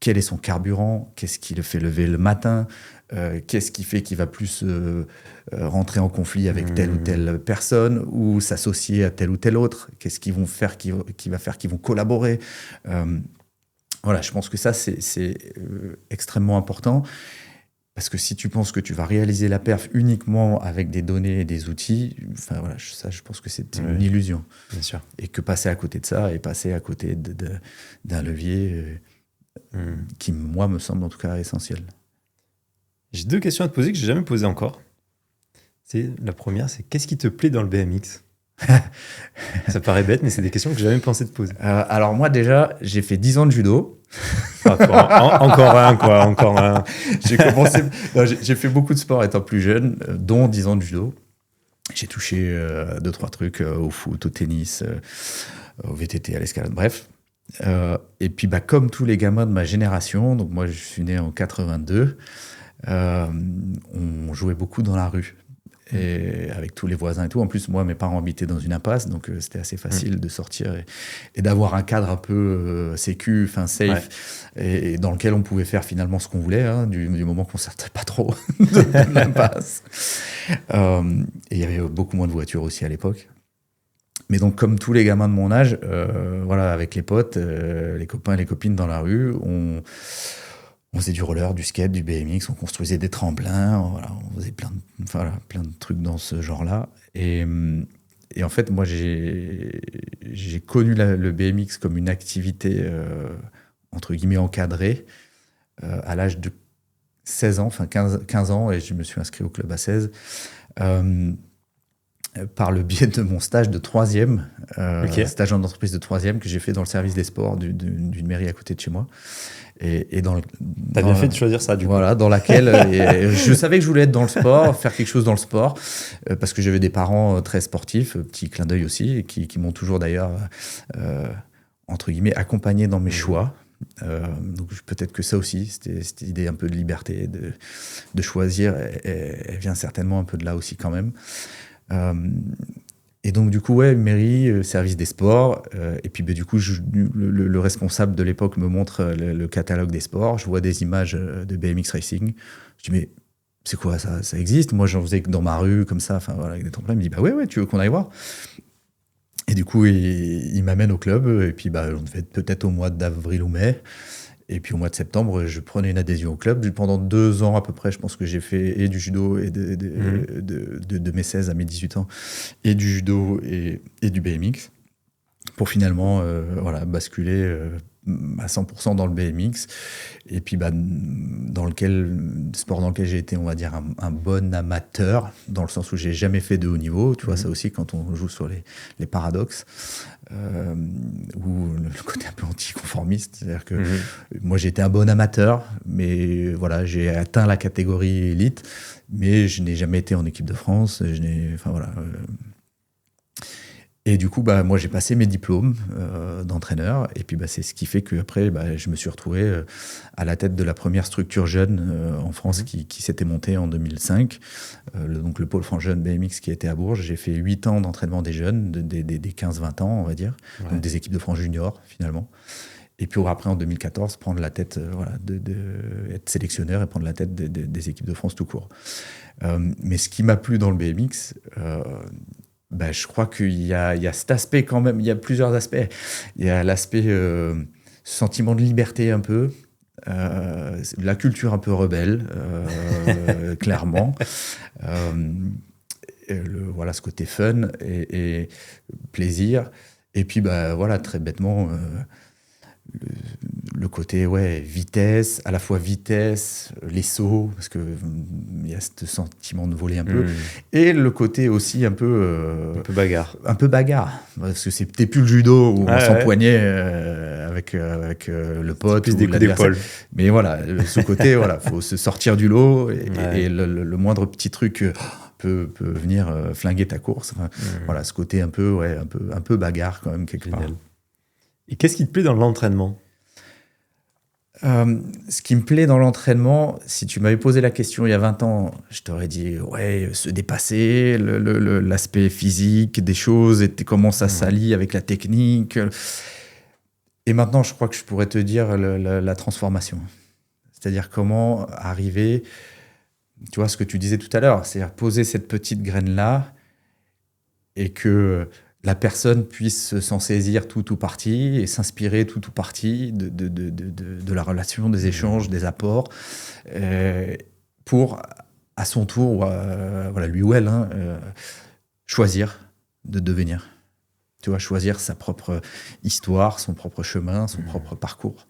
quel est son carburant, qu'est-ce qui le fait lever le matin, qu'est-ce qui fait qu'il va plus rentrer en conflit avec telle ou telle personne ou s'associer à tel ou tel autre, qu'est-ce qu'ils vont faire qui va faire qu'ils vont collaborer. Voilà, je pense que ça, c'est extrêmement important, parce que si tu penses que tu vas réaliser la perf uniquement avec des données et des outils, enfin voilà, je pense que c'est une illusion. Bien sûr. Et que passer à côté de ça et passer à côté d'un levier qui, moi, me semble en tout cas essentiel. J'ai 2 questions à te poser que je n'ai jamais posées encore. La première, c'est qu'est-ce qui te plaît dans le BMX ? Ça paraît bête, mais c'est des questions que j'ai jamais pensé te poser. Alors moi, déjà, j'ai fait 10 ans de judo. Encore un. J'ai fait beaucoup de sport étant plus jeune, dont 10 ans de judo. J'ai touché 2-3 trucs au foot, au tennis, au VTT, à l'escalade, bref. Et puis, comme tous les gamins de ma génération, donc moi, je suis né en 82, on jouait beaucoup dans la rue. Et avec tous les voisins et tout. En plus, moi, mes parents habitaient dans une impasse, donc c'était assez facile de sortir et d'avoir un cadre un peu sécu, safe, et dans lequel on pouvait faire finalement ce qu'on voulait, du moment qu'on ne sortait pas trop de l'impasse. Et il y avait beaucoup moins de voitures aussi à l'époque. Mais donc, comme tous les gamins de mon âge, avec les potes, les copains et les copines dans la rue, on faisait du roller, du skate, du BMX, on construisait des tremplins, on faisait plein de trucs dans ce genre-là. Et en fait, moi, j'ai connu le BMX comme une activité, entre guillemets, encadrée, à l'âge de 16 ans, 15 ans, et je me suis inscrit au club à 16, par le biais de mon stage de 3e, stage en entreprise de 3e que j'ai fait dans le service des sports d'une mairie à côté de chez moi. T'as bien fait de choisir ça, du coup. Voilà, dans laquelle je savais que je voulais être dans le sport, faire quelque chose dans le sport, parce que j'avais des parents très sportifs, petit clin d'œil aussi, qui m'ont toujours d'ailleurs, entre guillemets, accompagné dans mes choix. Donc peut-être que ça aussi, cette idée un peu de liberté, de choisir, elle vient certainement un peu de là aussi quand même. Et donc, du coup, ouais, mairie, service des sports. Et puis, du coup, le responsable de l'époque me montre le catalogue des sports. Je vois des images de BMX Racing. Je dis, mais c'est quoi ça? Ça existe? Moi, j'en faisais que dans ma rue, comme ça, enfin, voilà, avec des tremplins. Il me dit, bah ouais, tu veux qu'on aille voir? Et du coup, il m'amène au club. Et puis, on devait être peut-être au mois d'avril ou mai. Et puis au mois de septembre, je prenais une adhésion au club. Pendant 2 ans à peu près, je pense que j'ai fait et du judo et de mes 16 à mes 18 ans, et du judo et du BMX, pour finalement basculer à 100% dans le BMX. Et puis sport dans lequel j'ai été, on va dire, un bon amateur, dans le sens où j'ai jamais fait de haut niveau. Tu vois, ça aussi, quand on joue sur les paradoxes, ou le côté un peu anticonformiste. C'est-à-dire que moi, j'ai été un bon amateur, mais voilà, j'ai atteint la catégorie élite, mais je n'ai jamais été en équipe de France. Et du coup, moi, j'ai passé mes diplômes d'entraîneur. Et puis, c'est ce qui fait qu'après, je me suis retrouvé à la tête de la première structure jeune en France qui s'était montée en 2005. Donc, le pôle France Jeune BMX qui était à Bourges. J'ai fait 8 ans d'entraînement des jeunes, des 15-20 ans, on va dire. Ouais. Donc, des équipes de France junior, finalement. Et puis, après, en 2014, prendre la tête, être sélectionneur et prendre la tête des équipes de France tout court. Mais ce qui m'a plu dans le BMX... je crois qu'il y a cet aspect quand même, il y a plusieurs aspects. Il y a l'aspect sentiment de liberté un peu, la culture un peu rebelle, clairement. Ce côté fun et plaisir. Et puis, très bêtement... le côté vitesse, à la fois vitesse, les sauts, parce que il y a ce sentiment de voler un peu, et le côté aussi un peu bagarre. Un peu bagarre, parce que c'était plus le judo où on s'empoignait avec le pote plus ou des coups d'épaule. Mais voilà, ce côté, faut se sortir du lot et le moindre petit truc peut venir flinguer ta course. Voilà, ce côté un peu bagarre quand même quelque part. Et qu'est-ce qui te plaît dans l'entraînement ? Ce qui me plaît dans l'entraînement, si tu m'avais posé la question il y a 20 ans, je t'aurais dit se dépasser, l'aspect physique des choses, et comment ça s'allie avec la technique. Et maintenant, je crois que je pourrais te dire la transformation. C'est-à-dire comment arriver, tu vois ce que tu disais tout à l'heure, c'est-à-dire poser cette petite graine-là et que la personne puisse s'en saisir tout ou partie et s'inspirer tout ou partie de la relation, des échanges, des apports, pour, à son tour, lui ou elle, choisir de devenir. Tu vois, choisir sa propre histoire, son propre chemin, son propre parcours.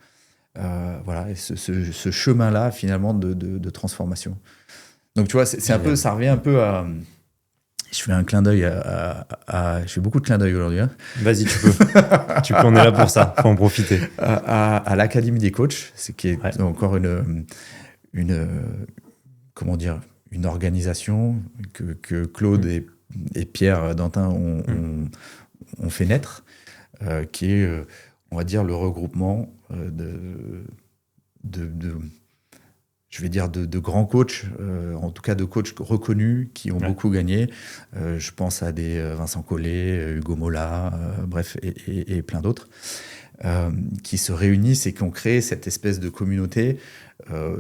Et ce chemin-là, finalement, de transformation. Donc, tu vois, c'est un peu, ça revient un peu à... Je fais un clin d'œil je fais beaucoup de clins d'œil aujourd'hui. Hein. Vas-y, tu peux. On est là pour ça, faut en profiter. À l'Académie des coachs, qui est encore une organisation que Claude et Pierre Dantin ont fait naître, qui est, on va dire, le regroupement de grands coachs, en tout cas de coachs reconnus qui ont beaucoup gagné. Je pense à des Vincent Collet, Hugo Mola, et plein d'autres, qui se réunissent et qui ont créé cette espèce de communauté,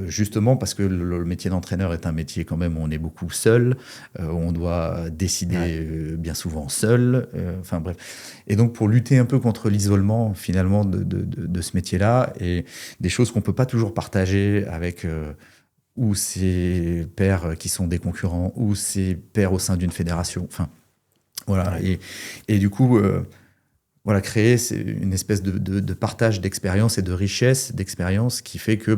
justement parce que le métier d'entraîneur est un métier quand même où on est beaucoup seul, on doit décider bien souvent seul, Et donc pour lutter un peu contre l'isolement finalement de ce métier-là, et des choses qu'on ne peut pas toujours partager avec ou ses pairs qui sont des concurrents, ou ses pairs au sein d'une fédération, et du coup... créer une espèce de partage d'expérience et de richesse d'expérience qui fait que,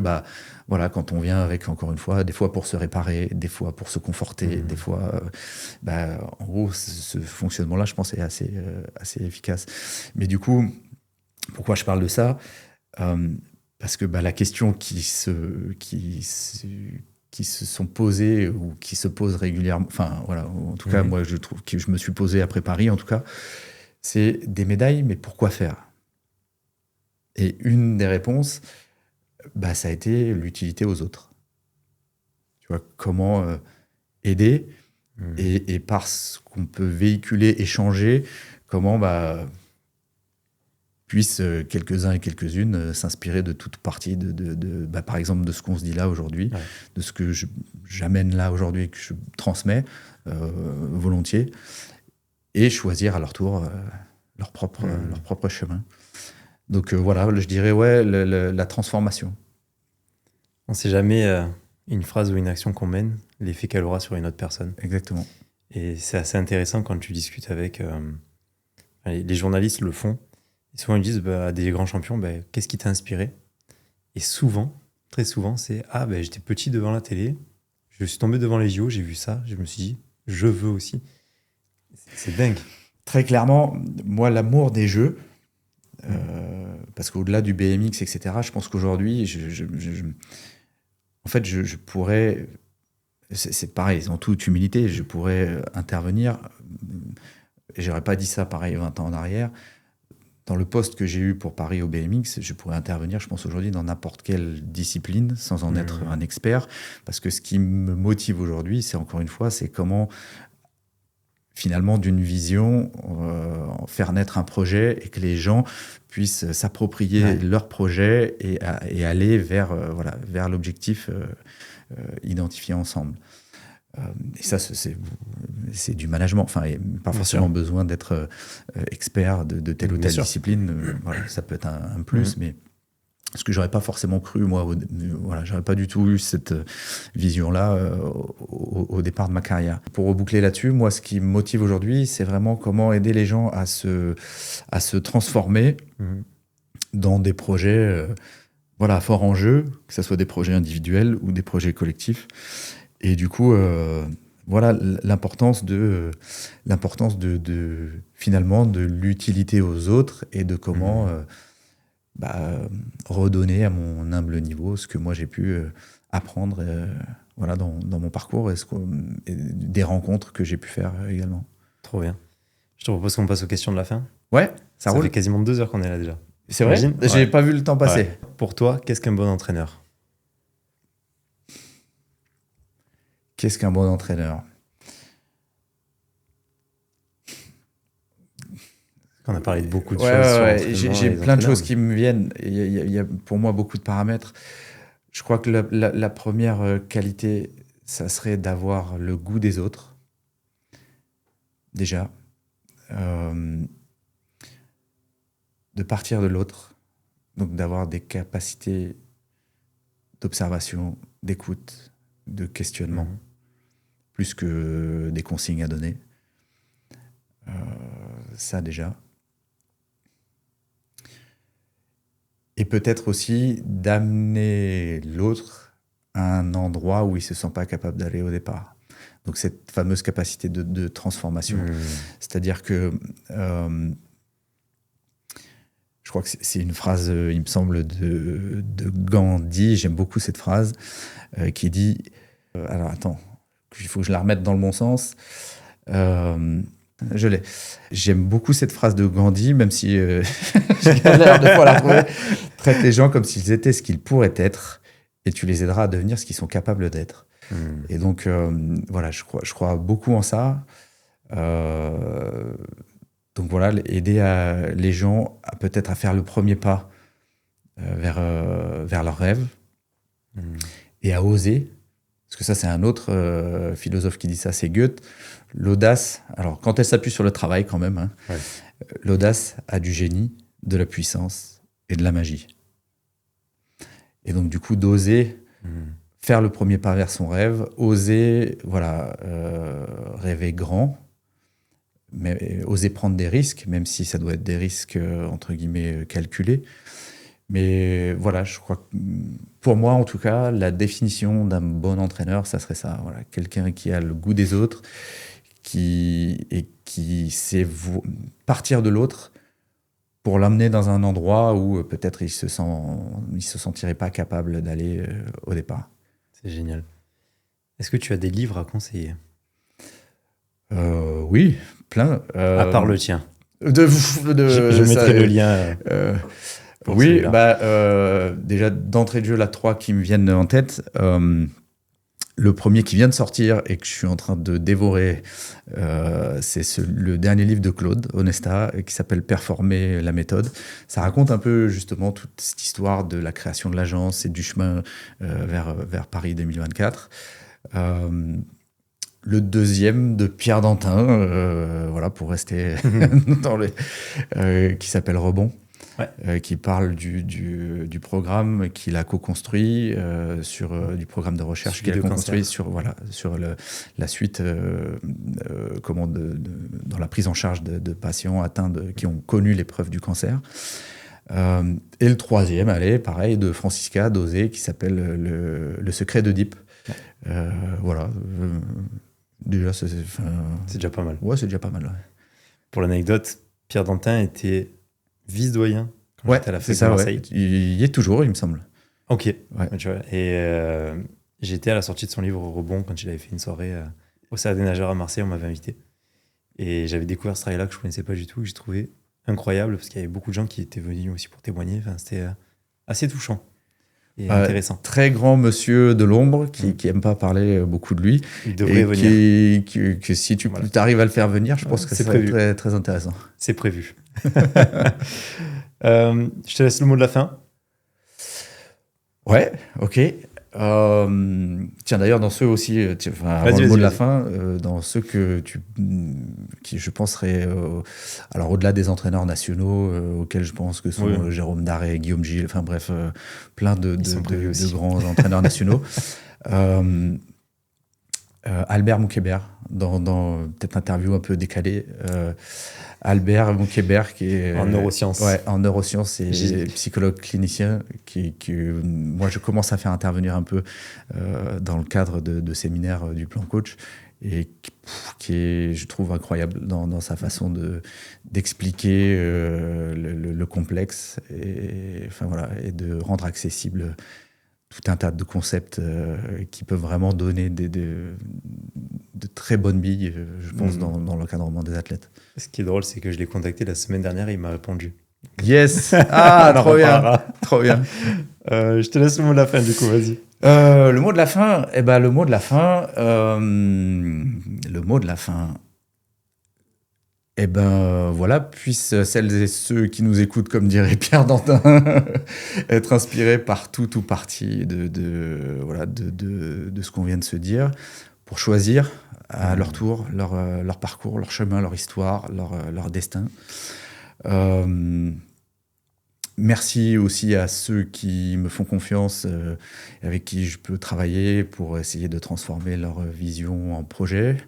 quand on vient avec, encore une fois, des fois pour se réparer, des fois pour se conforter, des fois, en gros, ce fonctionnement-là, je pense, est assez efficace. Mais du coup, pourquoi je parle de ça ? Parce que la question qui se sont posées ou qui se posent régulièrement, en tout cas, moi, je trouve que je me suis posé après Paris, en tout cas, c'est des médailles, mais pourquoi faire ? Et une des réponses, ça a été l'utilité aux autres. Tu vois, comment aider ? et par ce qu'on peut véhiculer, échanger, comment puissent quelques-uns et quelques-unes s'inspirer de toute partie, par exemple, de ce qu'on se dit là aujourd'hui, de ce que j'amène là aujourd'hui et que je transmets volontiers, et choisir à leur tour leur propre chemin. Donc voilà, je dirais la transformation. On ne sait jamais une phrase ou une action qu'on mène, l'effet qu'elle aura sur une autre personne. Exactement. Et c'est assez intéressant quand tu discutes avec... les journalistes le font. Et souvent, ils disent à des grands champions, qu'est-ce qui t'a inspiré? Et souvent, très souvent, c'est j'étais petit devant la télé, je suis tombé devant les JO, j'ai vu ça, je me suis dit, je veux aussi. C'est dingue. Très clairement, moi, l'amour des jeux, parce qu'au-delà du BMX, etc., je pense qu'aujourd'hui, en fait, je pourrais, c'est pareil, en toute humilité, je pourrais intervenir, et j'aurais pas dit ça pareil 20 ans en arrière. Dans le poste que j'ai eu pour Paris au BMX, je pourrais intervenir, je pense, aujourd'hui dans n'importe quelle discipline sans en être un expert. Parce que ce qui me motive aujourd'hui, c'est encore une fois, c'est comment, finalement, d'une vision, faire naître un projet et que les gens puissent s'approprier leur projet et aller vers l'objectif identifié ensemble. Et ça, c'est du management. Enfin, il n'y a pas forcément besoin d'être expert de telle ou telle discipline. Ça peut être un plus, mais ce que j'aurais pas forcément cru, moi, j'aurais pas du tout eu cette vision-là au départ de ma carrière. Pour reboucler là-dessus, moi, ce qui me motive aujourd'hui, c'est vraiment comment aider les gens à se transformer dans des projets à fort enjeu, que ce soit des projets individuels ou des projets collectifs. Et du coup, l'importance de finalement de l'utilité aux autres et de comment redonner à mon humble niveau ce que moi j'ai pu apprendre dans mon parcours et des rencontres que j'ai pu faire également. Trop bien. Je te propose qu'on passe aux questions de la fin. Ouais, ça roule. Ça fait quasiment 2 heures qu'on est là déjà. C'est vrai ? J'ai pas vu le temps passer. Ouais. Pour toi, qu'est-ce qu'un bon entraîneur ? Qu'est-ce qu'un bon entraîneur ? On a parlé de beaucoup de choses. J'ai plein de choses qui me viennent. Il y a pour moi beaucoup de paramètres. Je crois que la première qualité, ça serait d'avoir le goût des autres. Déjà. De partir de l'autre. Donc d'avoir des capacités d'observation, d'écoute, de questionnement. Plus que des consignes à donner. Ça déjà. Et peut-être aussi d'amener l'autre à un endroit où il ne se sent pas capable d'aller au départ. Donc cette fameuse capacité de transformation. C'est-à-dire que je crois que c'est une phrase, il me semble, de Gandhi, j'aime beaucoup cette phrase, qui dit... alors attends, il faut que je la remette dans le bon sens. Je l'ai. J'aime beaucoup cette phrase de Gandhi, même si j'ai galère de fois la retrouver. Traite les gens comme s'ils étaient ce qu'ils pourraient être, et tu les aideras à devenir ce qu'ils sont capables d'être. Et donc, je crois beaucoup en ça. Donc voilà, aider les gens peut-être à faire le premier pas vers leurs rêves et à oser. Parce que ça, c'est un autre philosophe qui dit ça, c'est Goethe. L'audace, alors quand elle s'appuie sur le travail quand même, l'audace a du génie, de la puissance et de la magie. Et donc du coup, d'oser faire le premier pas vers son rêve, oser rêver grand, mais oser prendre des risques, même si ça doit être des risques entre guillemets calculés. Mais voilà, je crois que pour moi, en tout cas, la définition d'un bon entraîneur, ça serait ça. Voilà, quelqu'un qui a le goût des autres, qui sait partir de l'autre pour l'amener dans un endroit où peut-être il se sentirait pas capable d'aller au départ. C'est génial. Est-ce que tu as des livres à conseiller ? Oui, plein. À part le tien. Je mettrai le lien. Déjà, d'entrée de jeu, là, 3 qui me viennent en tête. Le premier qui vient de sortir et que je suis en train de dévorer, c'est le dernier livre de Claude Onesta qui s'appelle Performer la méthode. Ça raconte un peu justement toute cette histoire de la création de l'agence et du chemin vers Paris 2024. Le deuxième de Pierre Dantin, voilà, pour rester dans qui s'appelle Rebond. Ouais. Qui parle du programme qu'il a co-construit, du programme de recherche qu'il a co-construit sur la suite dans la prise en charge de patients atteints qui ont connu l'épreuve du cancer. Et le troisième, pareil, de Francisca Dosé, qui s'appelle Le secret d'Oedipe. Voilà. Déjà, c'est déjà pas mal. Ouais, c'est déjà pas mal. Ouais. Pour l'anecdote, Pierre Dantin était vice-doyen quand j'étais à la fac de Marseille. Ouais. Il y est toujours, il me semble. Ok. Ouais. Tu vois, et j'étais à la sortie de son livre Rebond quand il avait fait une soirée au Cercle des Nageurs à Marseille, on m'avait invité. Et j'avais découvert ce travail-là que je ne connaissais pas du tout, que j'ai trouvé incroyable parce qu'il y avait beaucoup de gens qui étaient venus aussi pour témoigner. Enfin, c'était assez touchant et intéressant. Très grand monsieur de l'ombre qui n'aime pas parler beaucoup de lui. Il devrait venir. Que si tu arrives à le faire venir, je pense que c'est très, très intéressant. C'est prévu. Je te laisse le mot de la fin. Ouais, ok. Tiens, d'ailleurs, dans ceux aussi, le mot de la fin, dans ceux qui je pense seraient, alors au-delà des entraîneurs nationaux auxquels je pense que sont Jérôme Daré, Guillaume Gilles, enfin bref, plein de grands entraîneurs nationaux. Albert Moukébert, dans peut-être interview un peu décalée. Albert Moukébert, qui est en neurosciences. Ouais, en neurosciences et psychologue clinicien, qui moi je commence à faire intervenir un peu dans le cadre de séminaires du plan coach, et qui est, je trouve, incroyable dans sa façon d'expliquer le complexe et de rendre accessible tout un tas de concepts qui peuvent vraiment donner de très bonnes billes, je pense, dans l'encadrement des athlètes. Ce qui est drôle, c'est que je l'ai contacté la semaine dernière et il m'a répondu. Yes. Ah, trop bien. Trop bien. Je te laisse le mot de la fin, du coup, vas-y. Le mot de la fin, voilà, puissent celles et ceux qui nous écoutent, comme dirait Pierre Dantin, être inspirés par tout ou partie de ce qu'on vient de se dire, pour choisir à leur tour leur parcours, leur chemin, leur histoire, leur destin. Merci aussi à ceux qui me font confiance, avec qui je peux travailler pour essayer de transformer leur vision en projet.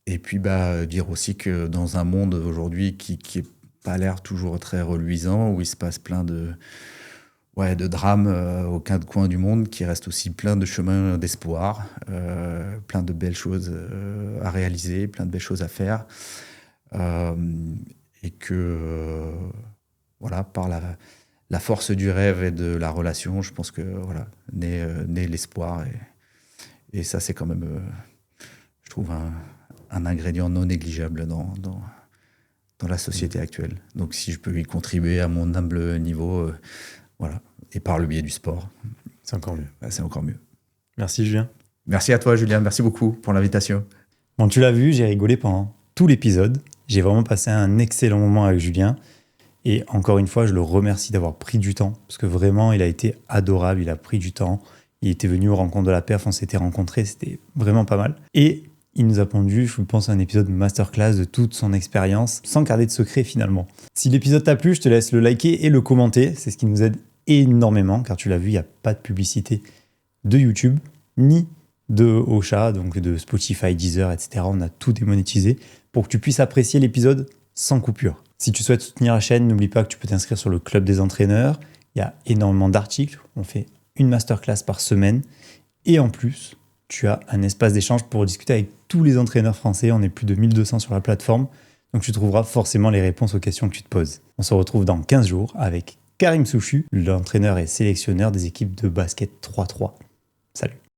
Et puis dire aussi que dans un monde aujourd'hui qui n'est pas l'air toujours très reluisant, où il se passe plein de drames aux quatre coins du monde, qui reste aussi plein de chemins d'espoir, plein de belles choses à réaliser, plein de belles choses à faire. Et que par la force du rêve et de la relation, je pense que naît l'espoir. Et ça, c'est quand même, je trouve, un ingrédient non négligeable dans la société actuelle. Donc si je peux y contribuer à mon humble niveau, et par le biais du sport, c'est encore mieux. C'est encore mieux. Merci Julien. Merci à toi Julien, merci beaucoup pour l'invitation. Bon, tu l'as vu, j'ai rigolé pendant tout l'épisode. J'ai vraiment passé un excellent moment avec Julien. Et encore une fois, je le remercie d'avoir pris du temps, parce que vraiment, il a été adorable, il a pris du temps. Il était venu aux rencontres de la perf, on s'était rencontrés, c'était vraiment pas mal. Et il nous a pondu, je pense, un épisode masterclass de toute son expérience, sans garder de secret finalement. Si l'épisode t'a plu, je te laisse le liker et le commenter. C'est ce qui nous aide énormément, car tu l'as vu, il n'y a pas de publicité de YouTube, ni de Ocha, donc de Spotify, Deezer, etc. On a tout démonétisé pour que tu puisses apprécier l'épisode sans coupure. Si tu souhaites soutenir la chaîne, n'oublie pas que tu peux t'inscrire sur le Club des entraîneurs. Il y a énormément d'articles, on fait une masterclass par semaine. Et en plus, tu as un espace d'échange pour discuter avec tous les entraîneurs français. On est plus de 1200 sur la plateforme. Donc tu trouveras forcément les réponses aux questions que tu te poses. On se retrouve dans 15 jours avec Karim Souchu, l'entraîneur et sélectionneur des équipes de basket 3-3. Salut.